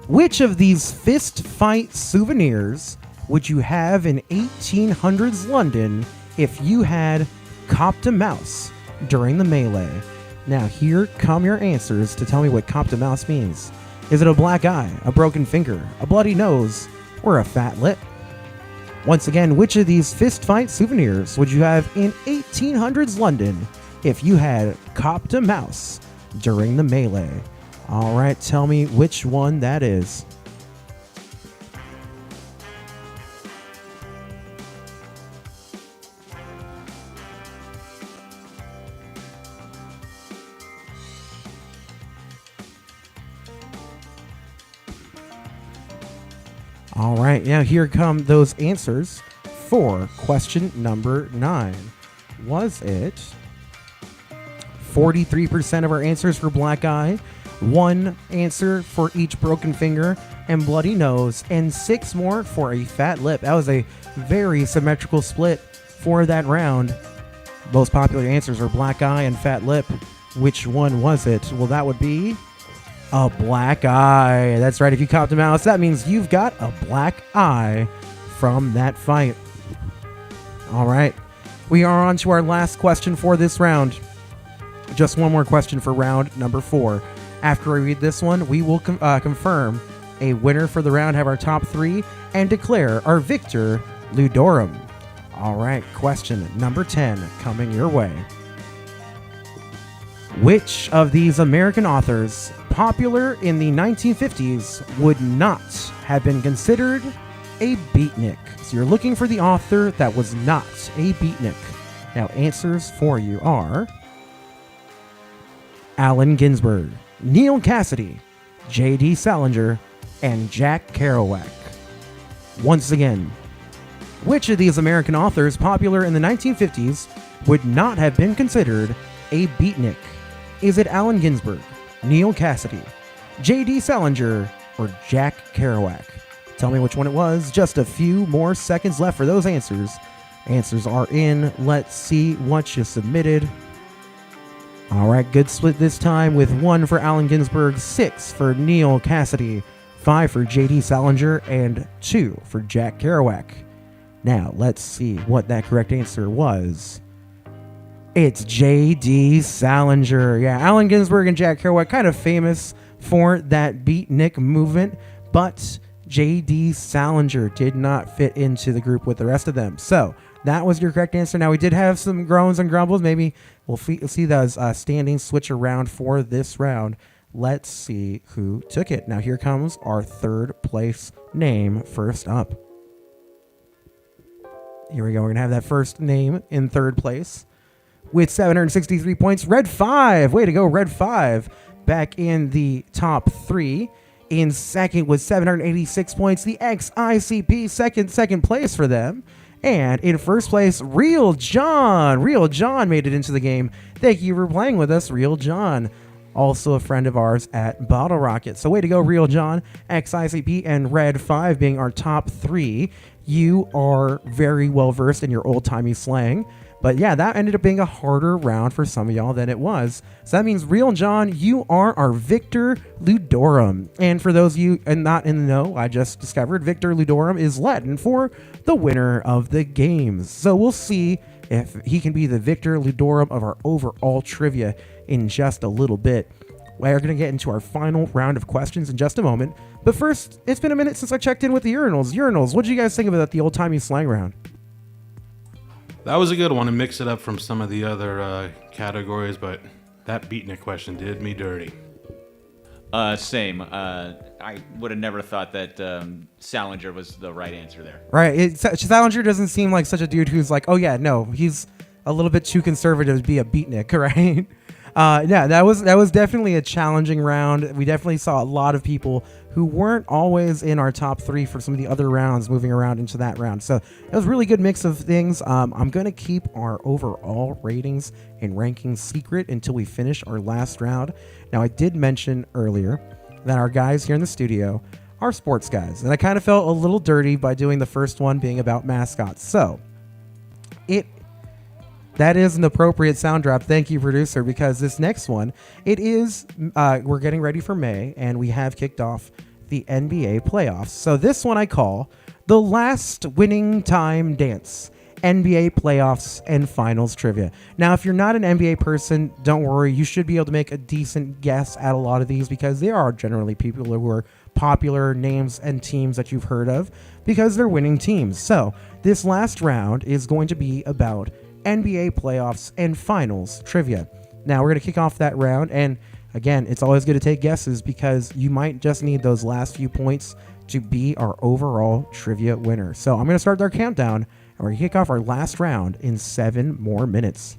Which of these fist fight souvenirs would you have in 1800s London if you had copped a mouse during the melee? Now, here come your answers to tell me what copped a mouse means. Is it a black eye, a broken finger, a bloody nose, or a fat lip? Once again, which of these fist fight souvenirs would you have in 1800s London if you had copped a mouse during the melee? All right, tell me which one that is. All right, now here come those answers for question number 9. Was it 43% of our answers for black eye, 1 answer for each broken finger and bloody nose, and 6 more for a fat lip? That was a very symmetrical split for that round. Most popular answers are black eye and fat lip. Which one was it? Well, that would be a black eye. That's right. If you copped a mouse, that means you've got a black eye from that fight. All right. We are on to our last question for this round. Just one more question for round number 4. After I read this one, we will confirm a winner for the round, have our top 3, and declare our victor, Ludorum. All right, question number 10 coming your way. Which of these American authors, popular in the 1950s, would not have been considered a beatnik? So you're looking for the author that was not a beatnik. Now, answers for you are Allen Ginsberg, Neil Cassady, J.D. Salinger, and Jack Kerouac. Once again, which of these American authors popular in the 1950s would not have been considered a beatnik? Is it Allen Ginsberg, Neil Cassady, J.D. Salinger, or Jack Kerouac? Tell me which one it was. Just a few more seconds left for those answers. Answers are in. Let's see what you submitted. All right, good split this time with 1 for Allen Ginsberg, 6 for Neil Cassady, 5 for JD Salinger, and 2 for Jack Kerouac. Now, let's see what that correct answer was. It's J.D. Salinger. Yeah, Allen Ginsberg and Jack Kerouac, kind of famous for that beatnik movement, but J.D. Salinger did not fit into the group with the rest of them. So that was your correct answer. Now, we did have some groans and grumbles. Maybe we'll see those standings switch around for this round. Let's see who took it. Now, here comes our third place name first up. Here we go. We're going to have that first name in third place with 763 points. Red 5. Way to go, Red 5. Back in the top 3. In second with 786 points, the XICP, second place for them. And in first place, Real John. Real John made it into the game. Thank you for playing with us, Real John. Also a friend of ours at Bottle Rocket. So way to go, Real John, XICP, and Red 5 being our top 3. You are very well versed in your old-timey slang. But yeah, that ended up being a harder round for some of y'all than it was. So that means, Real John, you are our Victor Ludorum. And for those of you not in the know, I just discovered Victor Ludorum is Latin for the winner of the games. So we'll see if he can be the Victor Ludorum of our overall trivia in just a little bit. We're going to get into our final round of questions in just a moment. But first, it's been a minute since I checked in with the urinals. Urinals, what did you guys think about the old-timey slang round? That was a good one to mix it up from some of the other categories, but that beatnik question did me dirty. Same. I would have never thought that Salinger was the right answer there. Right. Salinger doesn't seem like such a dude who's like, oh yeah, no, he's a little bit too conservative to be a beatnik, right? Yeah, that was definitely a challenging round. We definitely saw a lot of people who weren't always in our top 3 for some of the other rounds moving around into that round. So it was a really good mix of things. I'm going to keep our overall ratings and rankings secret until we finish our last round. Now, I did mention earlier that our guys here in the studio are sports guys, and I kind of felt a little dirty by doing the first one being about mascots. So that is an appropriate sound drop. Thank you, producer, because this next one, it is, we're getting ready for May, and we have kicked off the NBA playoffs. So this one I call the last winning time dance, NBA playoffs and finals trivia. Now, if you're not an NBA person, don't worry. You should be able to make a decent guess at a lot of these because they are generally people who are popular names and teams that you've heard of because they're winning teams. So this last round is going to be about NBA playoffs and finals trivia. Now we're going to kick off that round, and again, it's always good to take guesses because you might just need those last few points to be our overall trivia winner. So I'm going to start our countdown, and we're going to kick off our last round in 7 more minutes.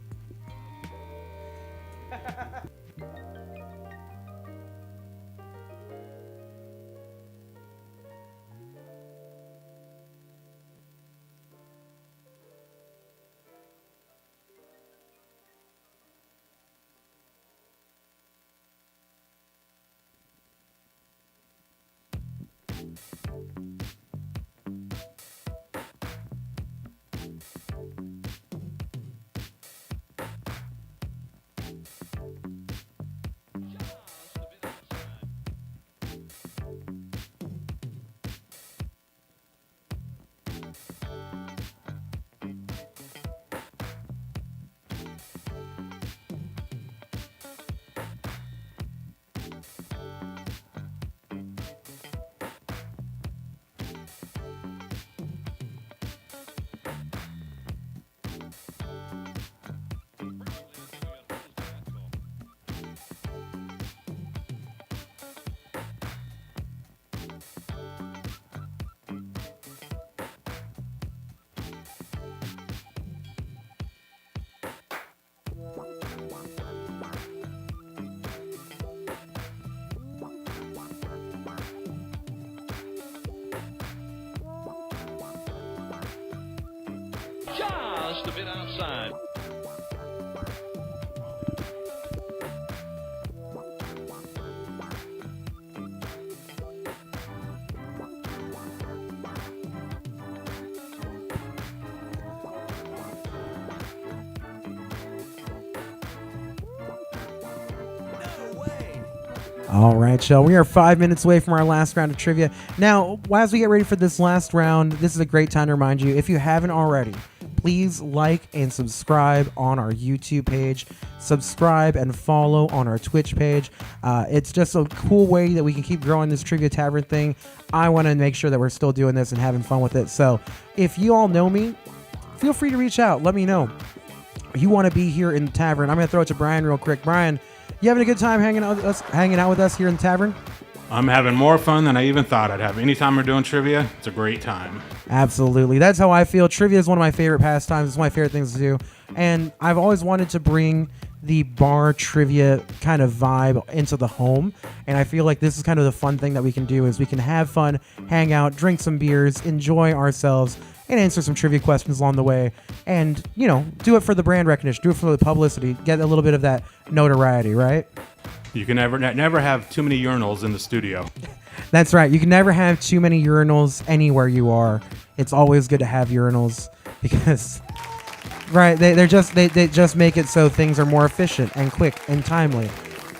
Just a bit outside. All right, Shell. We are 5 minutes away from our last round of trivia. Now, as we get ready for this last round, this is a great time to remind you, if you haven't already, please like and subscribe on our YouTube page. Subscribe and follow on our Twitch page. It's just a cool way that we can keep growing this Trivia Tavern thing. I want to make sure that we're still doing this and having fun with it. So if you all know me, feel free to reach out. Let me know. If you want to be here in the tavern, I'm going to throw it to Brian real quick. Brian, you having a good time hanging out with us here in the tavern? I'm having more fun than I even thought I'd have. Anytime we're doing trivia, it's a great time. Absolutely. That's how I feel. Trivia is one of my favorite pastimes. It's one of my favorite things to do. And I've always wanted to bring the bar trivia kind of vibe into the home. And I feel like this is kind of the fun thing that we can do is we can have fun, hang out, drink some beers, enjoy ourselves, and answer some trivia questions along the way. And, you know, do it for the brand recognition, do it for the publicity, get a little bit of that notoriety, right? You can never have too many urinals in the studio. That's right. You can never have too many urinals anywhere you are. It's always good to have urinals because, right, they just make it so things are more efficient and quick and timely.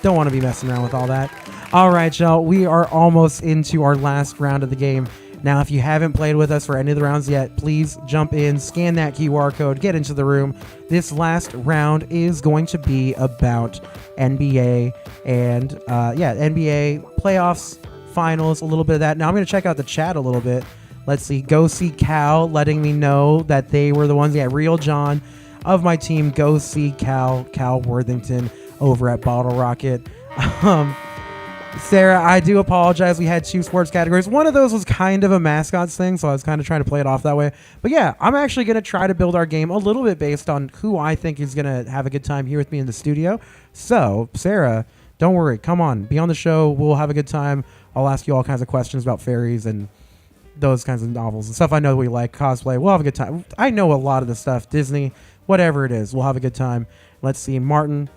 Don't want to be messing around with all that. All right, y'all. We are almost into our last round of the game. Now, if you haven't played with us for any of the rounds yet, please jump in, scan that QR code, get into the room. This last round is going to be about NBA and, NBA playoffs, finals, a little bit of that. Now, I'm going to check out the chat a little bit. Let's see. Go See Cal letting me know that they were the ones. Yeah, Real John of my team. Go See Cal Worthington over at Bottle Rocket. Sarah, I do apologize. We had 2 sports categories. One of those was kind of a mascots thing, so I was kind of trying to play it off that way. But yeah, I'm actually going to try to build our game a little bit based on who I think is going to have a good time here with me in the studio. So, Sarah, don't worry. Come on. Be on the show. We'll have a good time. I'll ask you all kinds of questions about fairies and those kinds of novels and stuff I know we like, cosplay. We'll have a good time. I know a lot of the stuff. Disney, whatever it is. We'll have a good time. Let's see. Martin.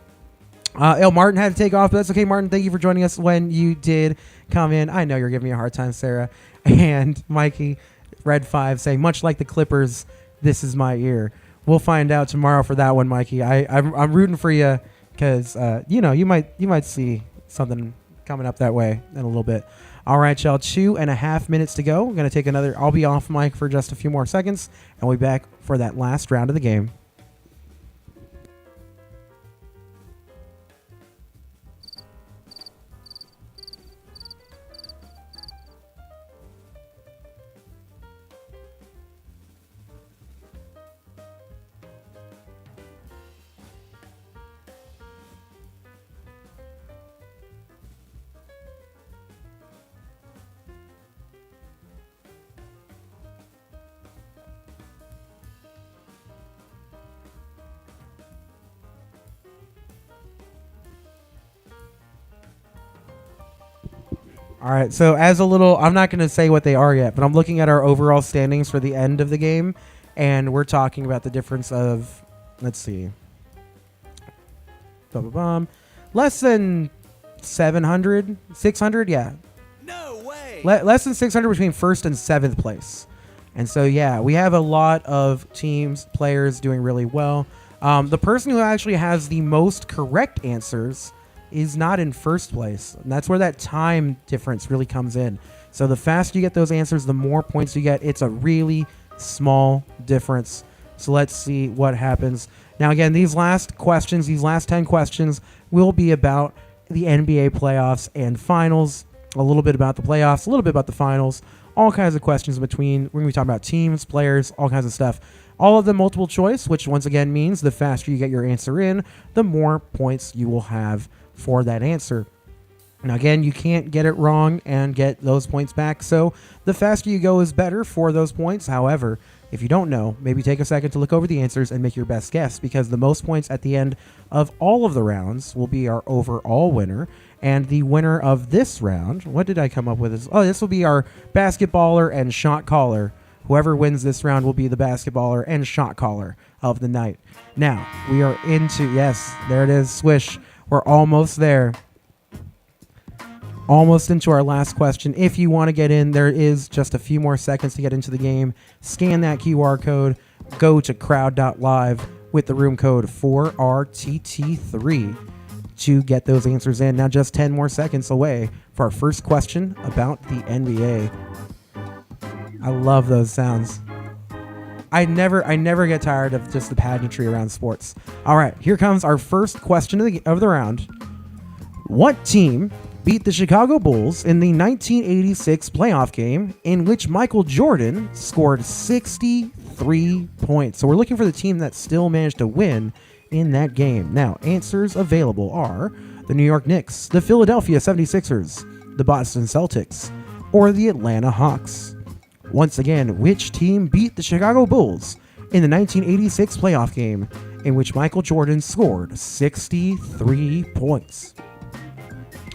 Martin had to take off, but that's okay. Martin, thank you for joining us when you did come in. I know you're giving me a hard time, Sarah. And Mikey, Red 5, saying, much like the Clippers, this is my ear. We'll find out tomorrow for that one, Mikey. I'm rooting for you because, you might see something coming up that way in a little bit. All right, y'all, 2.5 minutes to go. We're going to take another. I'll be off mic for just a few more seconds, and we'll be back for that last round of the game. All right, so I'm not going to say what they are yet, but I'm looking at our overall standings for the end of the game, and we're talking about the difference of, let's see, less than 700, 600, yeah. No way! Less than 600 between first and 7th place. And so, yeah, we have a lot of teams, players doing really well. The person who actually has the most correct answers is not in first place. And that's where that time difference really comes in. So the faster you get those answers, the more points you get. It's a really small difference. So let's see what happens. Now, again, these last 10 questions will be about the NBA playoffs and finals, a little bit about the playoffs, a little bit about the finals, all kinds of questions in between. We're going to be talking about teams, players, all kinds of stuff. All of them multiple choice, which once again means the faster you get your answer in, the more points you will have for that answer. Now, again, you can't get it wrong and get those points back, so the faster you go is better for those points. However, if you don't know, maybe take a second to look over the answers and make your best guess, because the most points at the end of all of the rounds will be our overall winner. And the winner of this round, what did I come up with? This will be our basketballer and shot caller. Whoever wins this round will be the basketballer and shot caller of the night. Now, we are into, yes, there it is, swish. We're almost there. Almost into our last question. If you want to get in, there is just a few more seconds to get into the game. Scan that QR code. Go to crowd.live with the room code 4RTT3 to get those answers in. Now just 10 more seconds away for our first question about the NBA. I love those sounds. I never get tired of just the pageantry around sports. All right, here comes our first question of the round. What team beat the Chicago Bulls in the 1986 playoff game in which Michael Jordan scored 63 points? So we're looking for the team that still managed to win in that game. Now, answers available are the New York Knicks, the Philadelphia 76ers, the Boston Celtics, or the Atlanta Hawks. Once again, which team beat the Chicago Bulls in the 1986 playoff game in which Michael Jordan scored 63 points?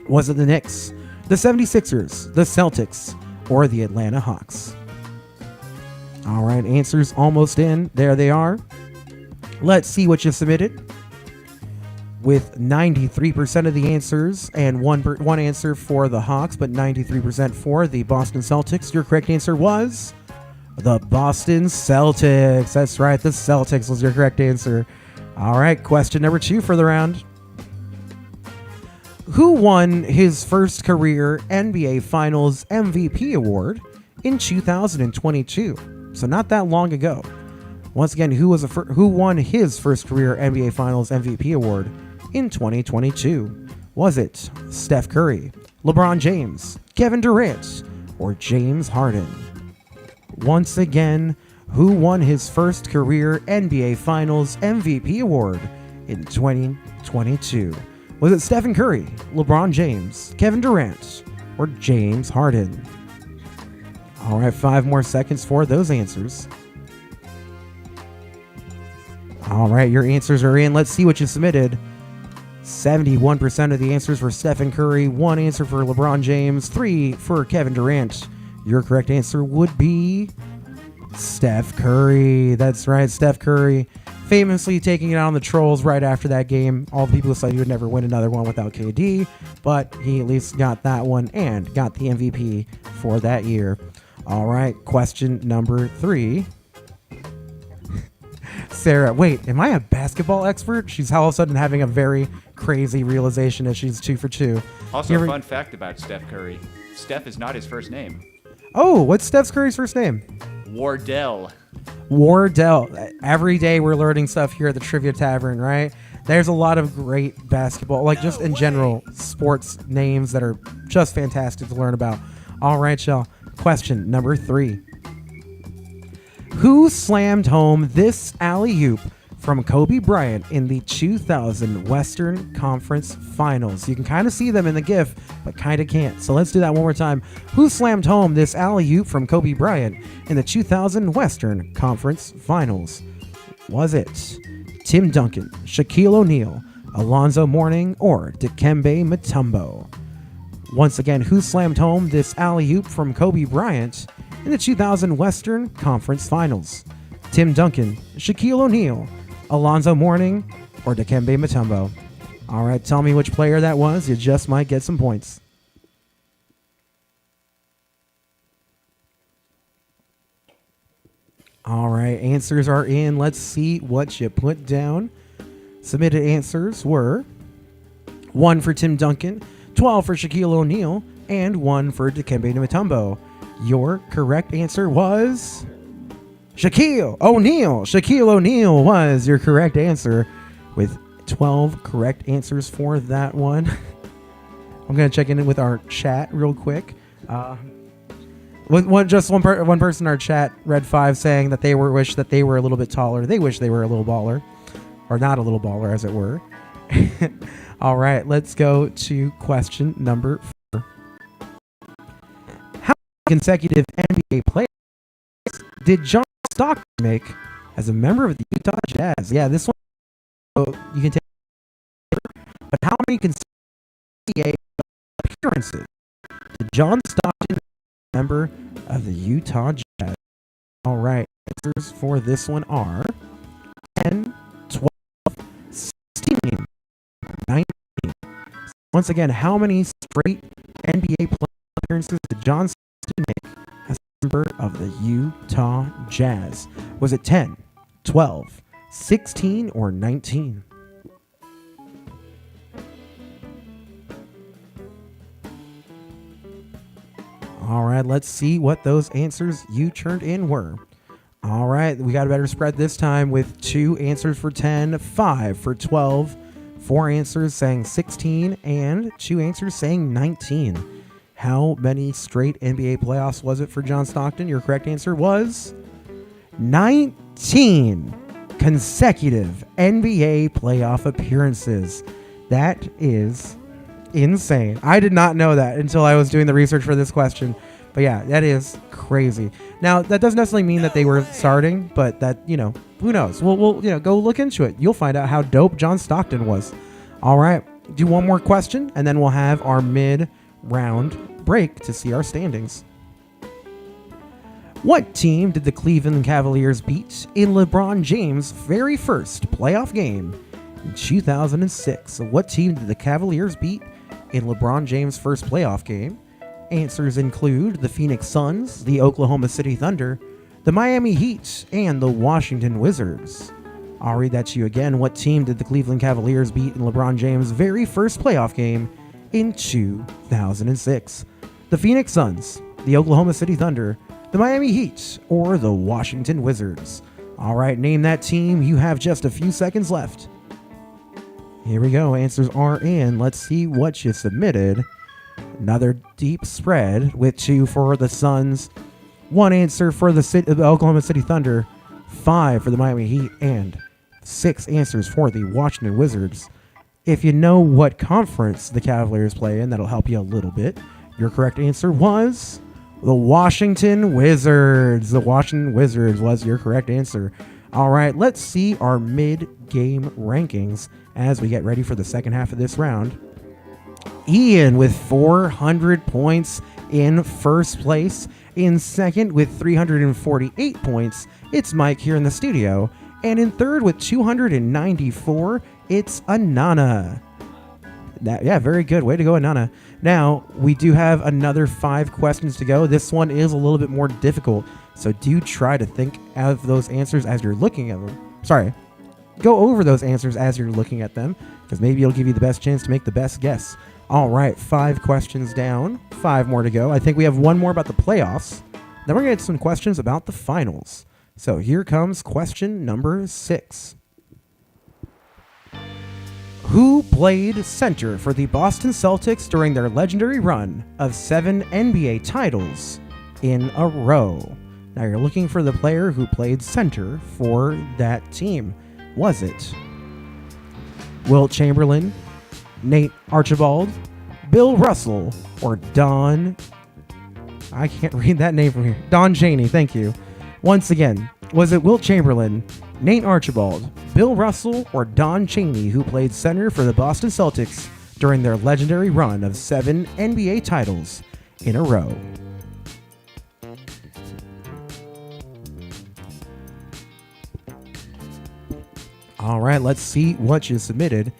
Was it the Knicks, the 76ers, the Celtics, or the Atlanta Hawks? All right, answers almost in. There they are. Let's see what you submitted. With 93% of the answers and one answer for the Hawks, but 93% for the Boston Celtics. Your correct answer was the Boston Celtics. That's right, the Celtics was your correct answer. All right, question number 2 for the round. Who won his first career NBA Finals MVP award in 2022? So not that long ago. Once again, who won his first career NBA Finals MVP award in 2022? Was it Steph Curry, LeBron James, Kevin Durant, or James Harden? Once again, who won his first career NBA Finals MVP award in 2022? Was it Stephen Curry, LeBron James, Kevin Durant, or James Harden? All right, 5 more seconds for those answers. All right, your answers are in. Let's see what you submitted. 71% of the answers for Stephen Curry, 1 answer for LeBron James, 3 for Kevin Durant. Your correct answer would be Steph Curry. That's right, Steph Curry, famously taking it on the trolls right after that game. All the people said he would never win another one without KD, but he at least got that one and got the MVP for that year. All right, question number 3. Sarah, wait, am I a basketball expert? She's all of a sudden having a very crazy realization as she's 2 for 2. Also, fun fact about Steph Curry. Steph is not his first name. Oh, what's Steph Curry's first name? Wardell. Wardell. Every day we're learning stuff here at the Trivia Tavern, right? There's a lot of great basketball, like just in general, sports names that are just fantastic to learn about. All right, y'all. Question number 3. Who slammed home this alley-oop from Kobe Bryant in the 2000 Western Conference Finals? You can kind of see them in the GIF, but kind of can't. So let's do that one more time. Who slammed home this alley-oop from Kobe Bryant in the 2000 Western Conference Finals? Was it Tim Duncan, Shaquille O'Neal, Alonzo Mourning, or Dikembe Mutombo? Once again, who slammed home this alley-oop from Kobe Bryant in the 2000 Western Conference Finals? Tim Duncan, Shaquille O'Neal, Alonzo Mourning, or Dikembe Mutombo? All right, tell me which player that was. You just might get some points. All right, answers are in. Let's see what you put down. Submitted answers were 1 for Tim Duncan, 12 for Shaquille O'Neal, and 1 for Dikembe Mutombo. Your correct answer was Shaquille O'Neal. Shaquille O'Neal was your correct answer with 12 correct answers for that one. I'm going to check in with our chat real quick. One person in our chat, Red 5, saying that they wish that they were a little bit taller. They wish they were a little baller, or not a little baller, as it were. All right, let's go to question number 4. How many consecutive NBA players did John Stockton make as a member of the Utah Jazz? Yeah, this one you can take. But how many consecutive NBA appearances did John Stockton make as a member of the Utah Jazz? All right, answers for this one are 10, 12, 16, 19. Once again, how many straight NBA appearances did John Stockton make as a member of the Utah Jazz? Was it 10, 12, 16, or 19? All right, let's see what those answers you turned in were. All right, we got a better spread this time with 2 answers for 10, 5 for 12, 4 answers saying 16, and 2 answers saying 19. How many straight NBA playoffs was it for John Stockton? Your correct answer was 19 consecutive NBA playoff appearances. That is insane. I did not know that until I was doing the research for this question. But yeah, that is crazy. Now, that doesn't necessarily mean that they were starting, but that, who knows? We'll go look into it. You'll find out how dope John Stockton was. All right, do one more question, and then we'll have our mid-round break to see our standings. What team did the Cleveland Cavaliers beat in LeBron James' very first playoff game in 2006? What team did the Cavaliers beat in LeBron James' first playoff game? Answers include the Phoenix Suns, the Oklahoma City Thunder, the Miami Heat, and the Washington Wizards. I'll read that to you again. What team did the Cleveland Cavaliers beat in LeBron James' very first playoff game in 2006? The Phoenix Suns, the Oklahoma City Thunder, the Miami Heat, or the Washington Wizards. All right, name that team. You have just a few seconds left. Here we go. Answers are in. Let's see what you submitted. Another deep spread with 2 for the Suns, 1 answer for the Oklahoma City Thunder, 5 for the Miami Heat, and 6 answers for the Washington Wizards. If you know what conference the Cavaliers play in, that'll help you a little bit. Your correct answer was the Washington Wizards. The Washington Wizards was your correct answer. All right, let's see our mid-game rankings as we get ready for the second half of this round. Ian with 400 points in first place. In second with 348 points, it's Mike here in the studio. And in third with 294, it's Anana. Yeah, very good. Way to go, Anana. Now, we do have another 5 questions to go. This one is a little bit more difficult, so do try to think of those answers as you're looking at them. Sorry. Go over those answers as you're looking at them, because maybe it'll give you the best chance to make the best guess. All right, 5 questions down, 5 more to go. I think we have 1 more about the playoffs. Then we're going to get some questions about the finals. So here comes question number 6. Who played center for the Boston Celtics during their legendary run of 7 NBA titles in a row? Now you're looking for the player who played center for that team. Was it Wilt Chamberlain, Nate Archibald, Bill Russell, or Don... I can't read that name from here. Don Chaney, thank you. Once again, was it Wilt Chamberlain, Nate Archibald, Bill Russell, or Don Chaney who played center for the Boston Celtics during their legendary run of 7 NBA titles in a row? All right, let's see what you submitted.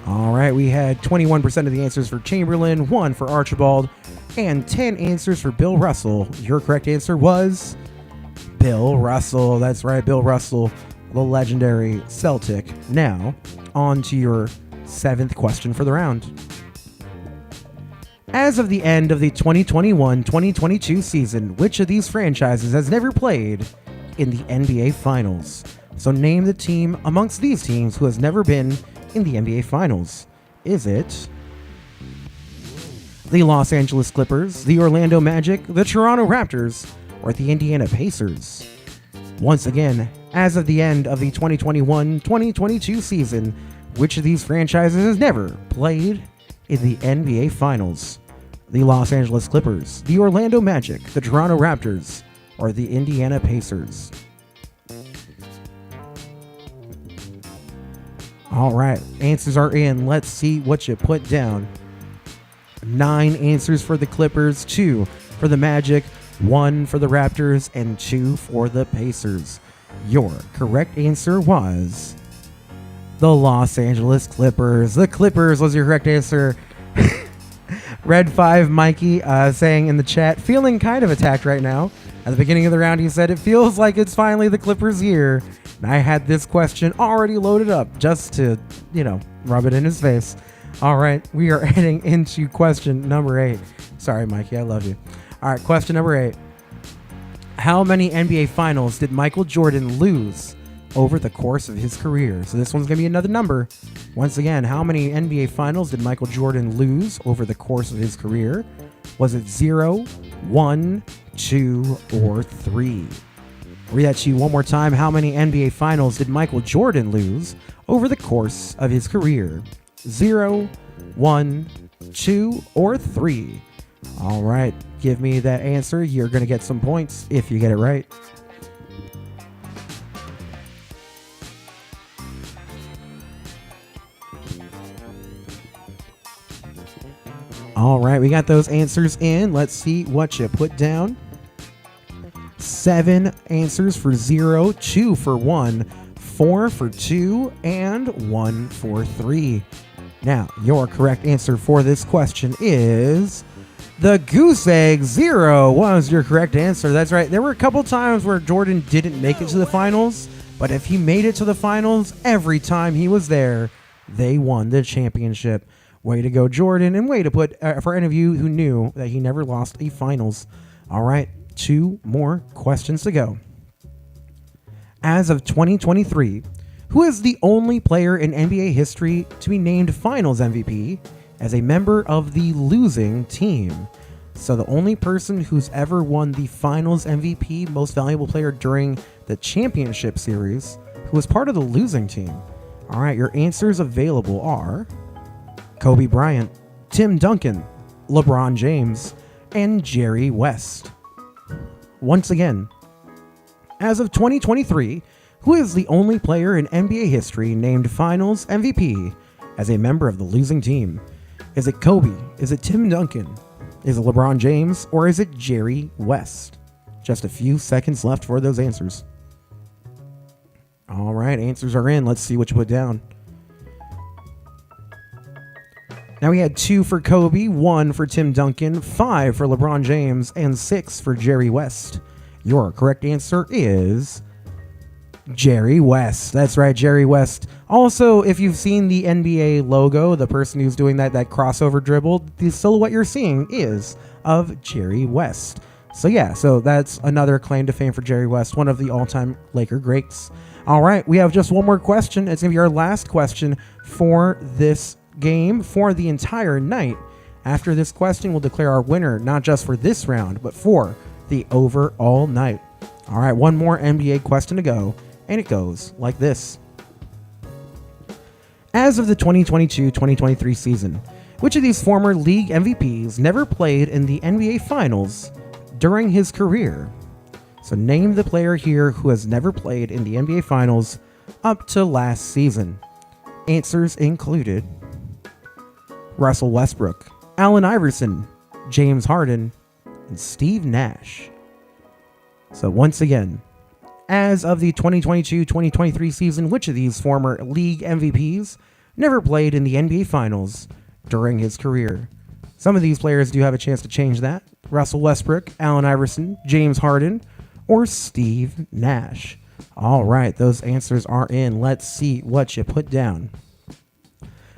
All right, we had 21% of the answers for Chamberlain, 1 for Archibald, and 10 answers for Bill Russell. Your correct answer was Bill Russell. That's right, Bill Russell, the legendary Celtic. Now, on to your 7th question for the round. As of the end of the 2021-2022 season, which of these franchises has never played in the NBA Finals? So name the team amongst these teams who has never been in the NBA Finals. Is it the Los Angeles Clippers, the Orlando Magic, the Toronto Raptors, or the Indiana Pacers? Once again, as of the end of the 2021-2022 season, which of these franchises has never played in the NBA Finals? The Los Angeles Clippers, the Orlando Magic, the Toronto Raptors, or the Indiana Pacers? All right, answers are in. Let's see what you put down. 9 answers for the Clippers, 2 for the Magic, 1 for the Raptors, and 2 for the Pacers. Your correct answer was the Los Angeles Clippers. The Clippers was your correct answer. Red 5 Mikey saying in the chat, feeling kind of attacked right now. At the beginning of the round, he said, it feels like it's finally the Clippers' year. And I had this question already loaded up just to, rub it in his face. All right, we are heading into question number 8. Sorry, Mikey, I love you. All right, question number 8. How many NBA Finals did Michael Jordan lose over the course of his career? So this one's going to be another number. Once again, how many NBA Finals did Michael Jordan lose over the course of his career? Was it 0, 1, 2, or 3? Read that to you one more time. How many NBA Finals did Michael Jordan lose over the course of his career? 0, 1, 2, or 3? All right, give me that answer. You're going to get some points if you get it right. All right, we got those answers in. Let's see what you put down. 7 answers for 0, 2 for 1, 4 for 2, and 1 for 3. Now, your correct answer for this question is the goose egg. 0 was your correct answer. That's right. There were a couple times where Jordan didn't make it to the finals, but if he made it to the finals, every time he was there, they won the championship. Way to go, Jordan, and way to put, for any of you who knew that he never lost a finals. All right, 2 more questions to go. As of 2023, who is the only player in NBA history to be named Finals MVP as a member of the losing team? So the only person who's ever won the Finals MVP, Most Valuable Player during the championship series, who was part of the losing team. All right, your answers available are Kobe Bryant, Tim Duncan, LeBron James, and Jerry West. Once again, as of 2023, who is the only player in NBA history named Finals MVP as a member of the losing team? Is it Kobe? Is it Tim Duncan? Is it LeBron James? Or is it Jerry West? Just a few seconds left for those answers. All right, answers are in. Let's see what you put down. Now we had 2 for Kobe, 1 for Tim Duncan, 5 for LeBron James, and 6 for Jerry West. Your correct answer is Jerry West. That's right, Jerry West. Also, if you've seen the NBA logo, the person who's doing that crossover dribble, the silhouette you're seeing is of Jerry West. So yeah, so that's another claim to fame for Jerry West, one of the all-time Laker greats. All right, we have just one more question. It's going to be our last question for this game for the entire night. After this question, we'll declare our winner, not just for this round, but for the overall night. All right, one more NBA question to go, and it goes like this. As of the 2022-2023 season, which of these former league MVPs never played in the NBA Finals during his career? So name the player here who has never played in the NBA Finals up to last season. Answers included Russell Westbrook, Allen Iverson, James Harden, and Steve Nash. So once again, as of the 2022-2023 season, which of these former league MVPs never played in the NBA Finals during his career? Some of these players do have a chance to change that. Russell Westbrook, Allen Iverson, James Harden, or Steve Nash. All right, those answers are in. Let's see what you put down.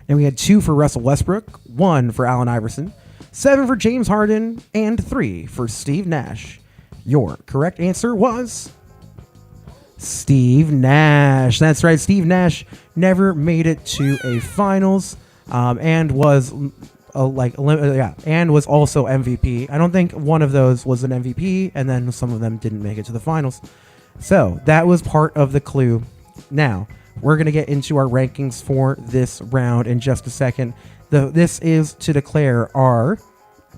And we had 2 for Russell Westbrook, 1 for Allen Iverson, 7 for James Harden, and 3 for Steve Nash. Your correct answer was Steve Nash. That's right, Steve Nash never made it to a finals, and was and was also MVP. I don't think one of those was an MVP, and then some of them didn't make it to the finals. So that was part of the clue. Now we're going to get into our rankings for this round in just a second. This is to declare our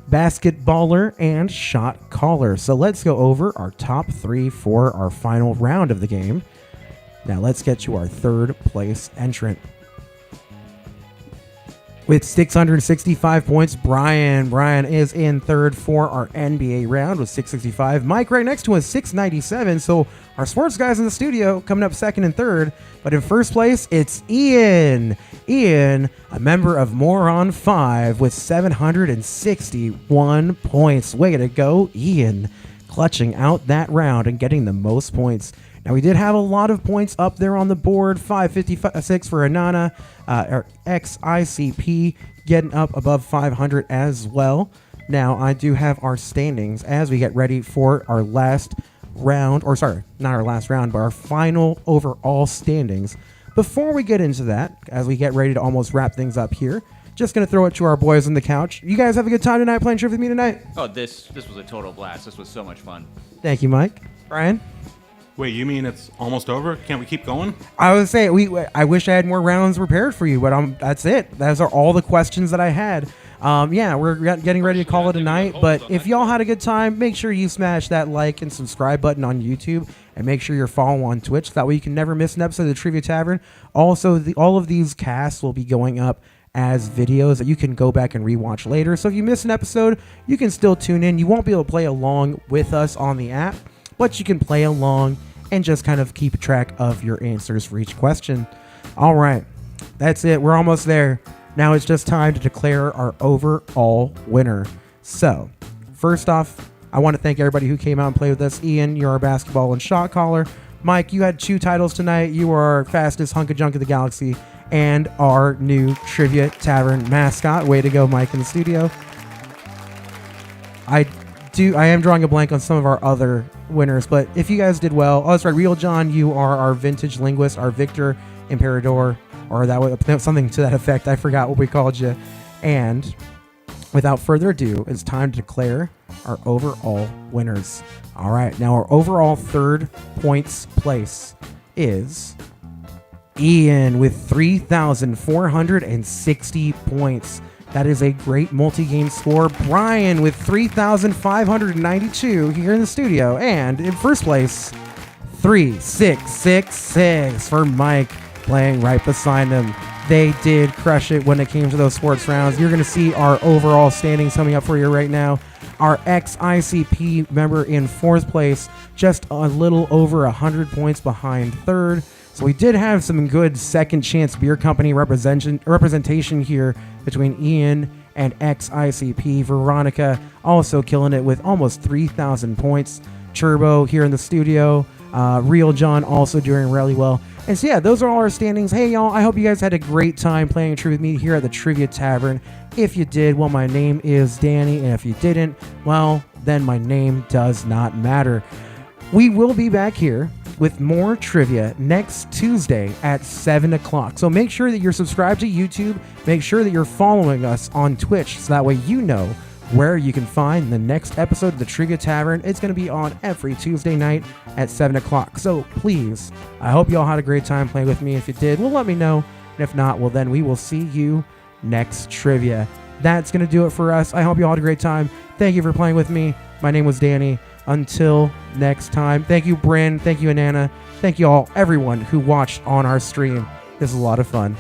basketballer and shot caller. So let's go over our top 3 for our final round of the game. Now let's get to our third place entrant. With 665 points, Brian. Brian is in third for our NBA round with 665. Mike right next to us, 697. So our sports guys in the studio coming up second and third. But in first place, it's Ian. Ian, a member of Moron 5 with 761 points. Way to go, Ian. Clutching out that round and getting the most points. Now, we did have a lot of points up there on the board. 556 for Anana, or XICP getting up above 500 as well. Now, I do have our standings as we get ready for our last round, or sorry, not our last round, but our final overall standings. Before we get into that, as we get ready to almost wrap things up here, just going to throw it to our boys on the couch. You guys have a good time tonight playing Trivia with me tonight? Oh, this was a total blast. This was so much fun. Thank you, Mike. Brian? Wait, you mean it's almost over? Can't we keep going? I was saying, I wish I had more rounds prepared for you, but that's it. Those are all the questions that I had. Yeah, we're getting ready to call it a night, but if y'all had a good time, make sure you smash that like and subscribe button on YouTube, and make sure you're following on Twitch. That way you can never miss an episode of the Trivia Tavern. Also, all of these casts will be going up as videos that you can go back and rewatch later. So if you miss an episode, you can still tune in. You won't be able to play along with us on the app, but you can play along and just kind of keep track of your answers for each question. All right, that's it. We're almost there. Now it's just time to declare our overall winner. So, first off, I want to thank everybody who came out and played with us. Ian, you're our basketball and shot caller. Mike, you had 2 titles tonight. You are our fastest hunk of junk of the galaxy and our new Trivia Tavern mascot. Way to go, Mike, in the studio. I am drawing a blank on some of our other winners, but if you guys did well, oh, that's right, Real John, you are our vintage linguist, our Victor Imperador, or that was something to that effect. I forgot what we called you. And without further ado, it's time to declare our overall winners. All right, now our overall third points place is Ian with 3,460 points. That is a great multi-game score. Brian with 3,592 here in the studio. And in first place, 3,666 for Mike, playing right beside him. They did crush it when it came to those sports rounds. You're going to see our overall standings coming up for you right now. Our ex-ICP member in fourth place, just a little over 100 points behind third. So we did have some good second chance beer company representation here between Ian and ex-ICP. Veronica also killing it with almost 3,000 points. Turbo here in the studio. Real John also doing really well. And so yeah, those are all our standings. Hey y'all, I hope you guys had a great time playing Trivia with me here at the Trivia Tavern. If you did, well, my name is Danny, and if you didn't, well, then my name does not matter. We will be back here with more trivia next Tuesday at 7 o'clock. So make sure that you're subscribed to YouTube. Make sure that you're following us on Twitch, so that way you know where you can find the next episode of the Trivia Tavern. It's going to be on every Tuesday night at 7 o'clock. So please, I hope you all had a great time playing with me. If you did, well, let me know. And if not, well, then we will see you next trivia. That's going to do it for us. I hope you all had a great time. Thank you for playing with me. My name was Danny. Until next time, thank you, Bryn. Thank you, Anana. Thank you all, everyone who watched on our stream. This is a lot of fun.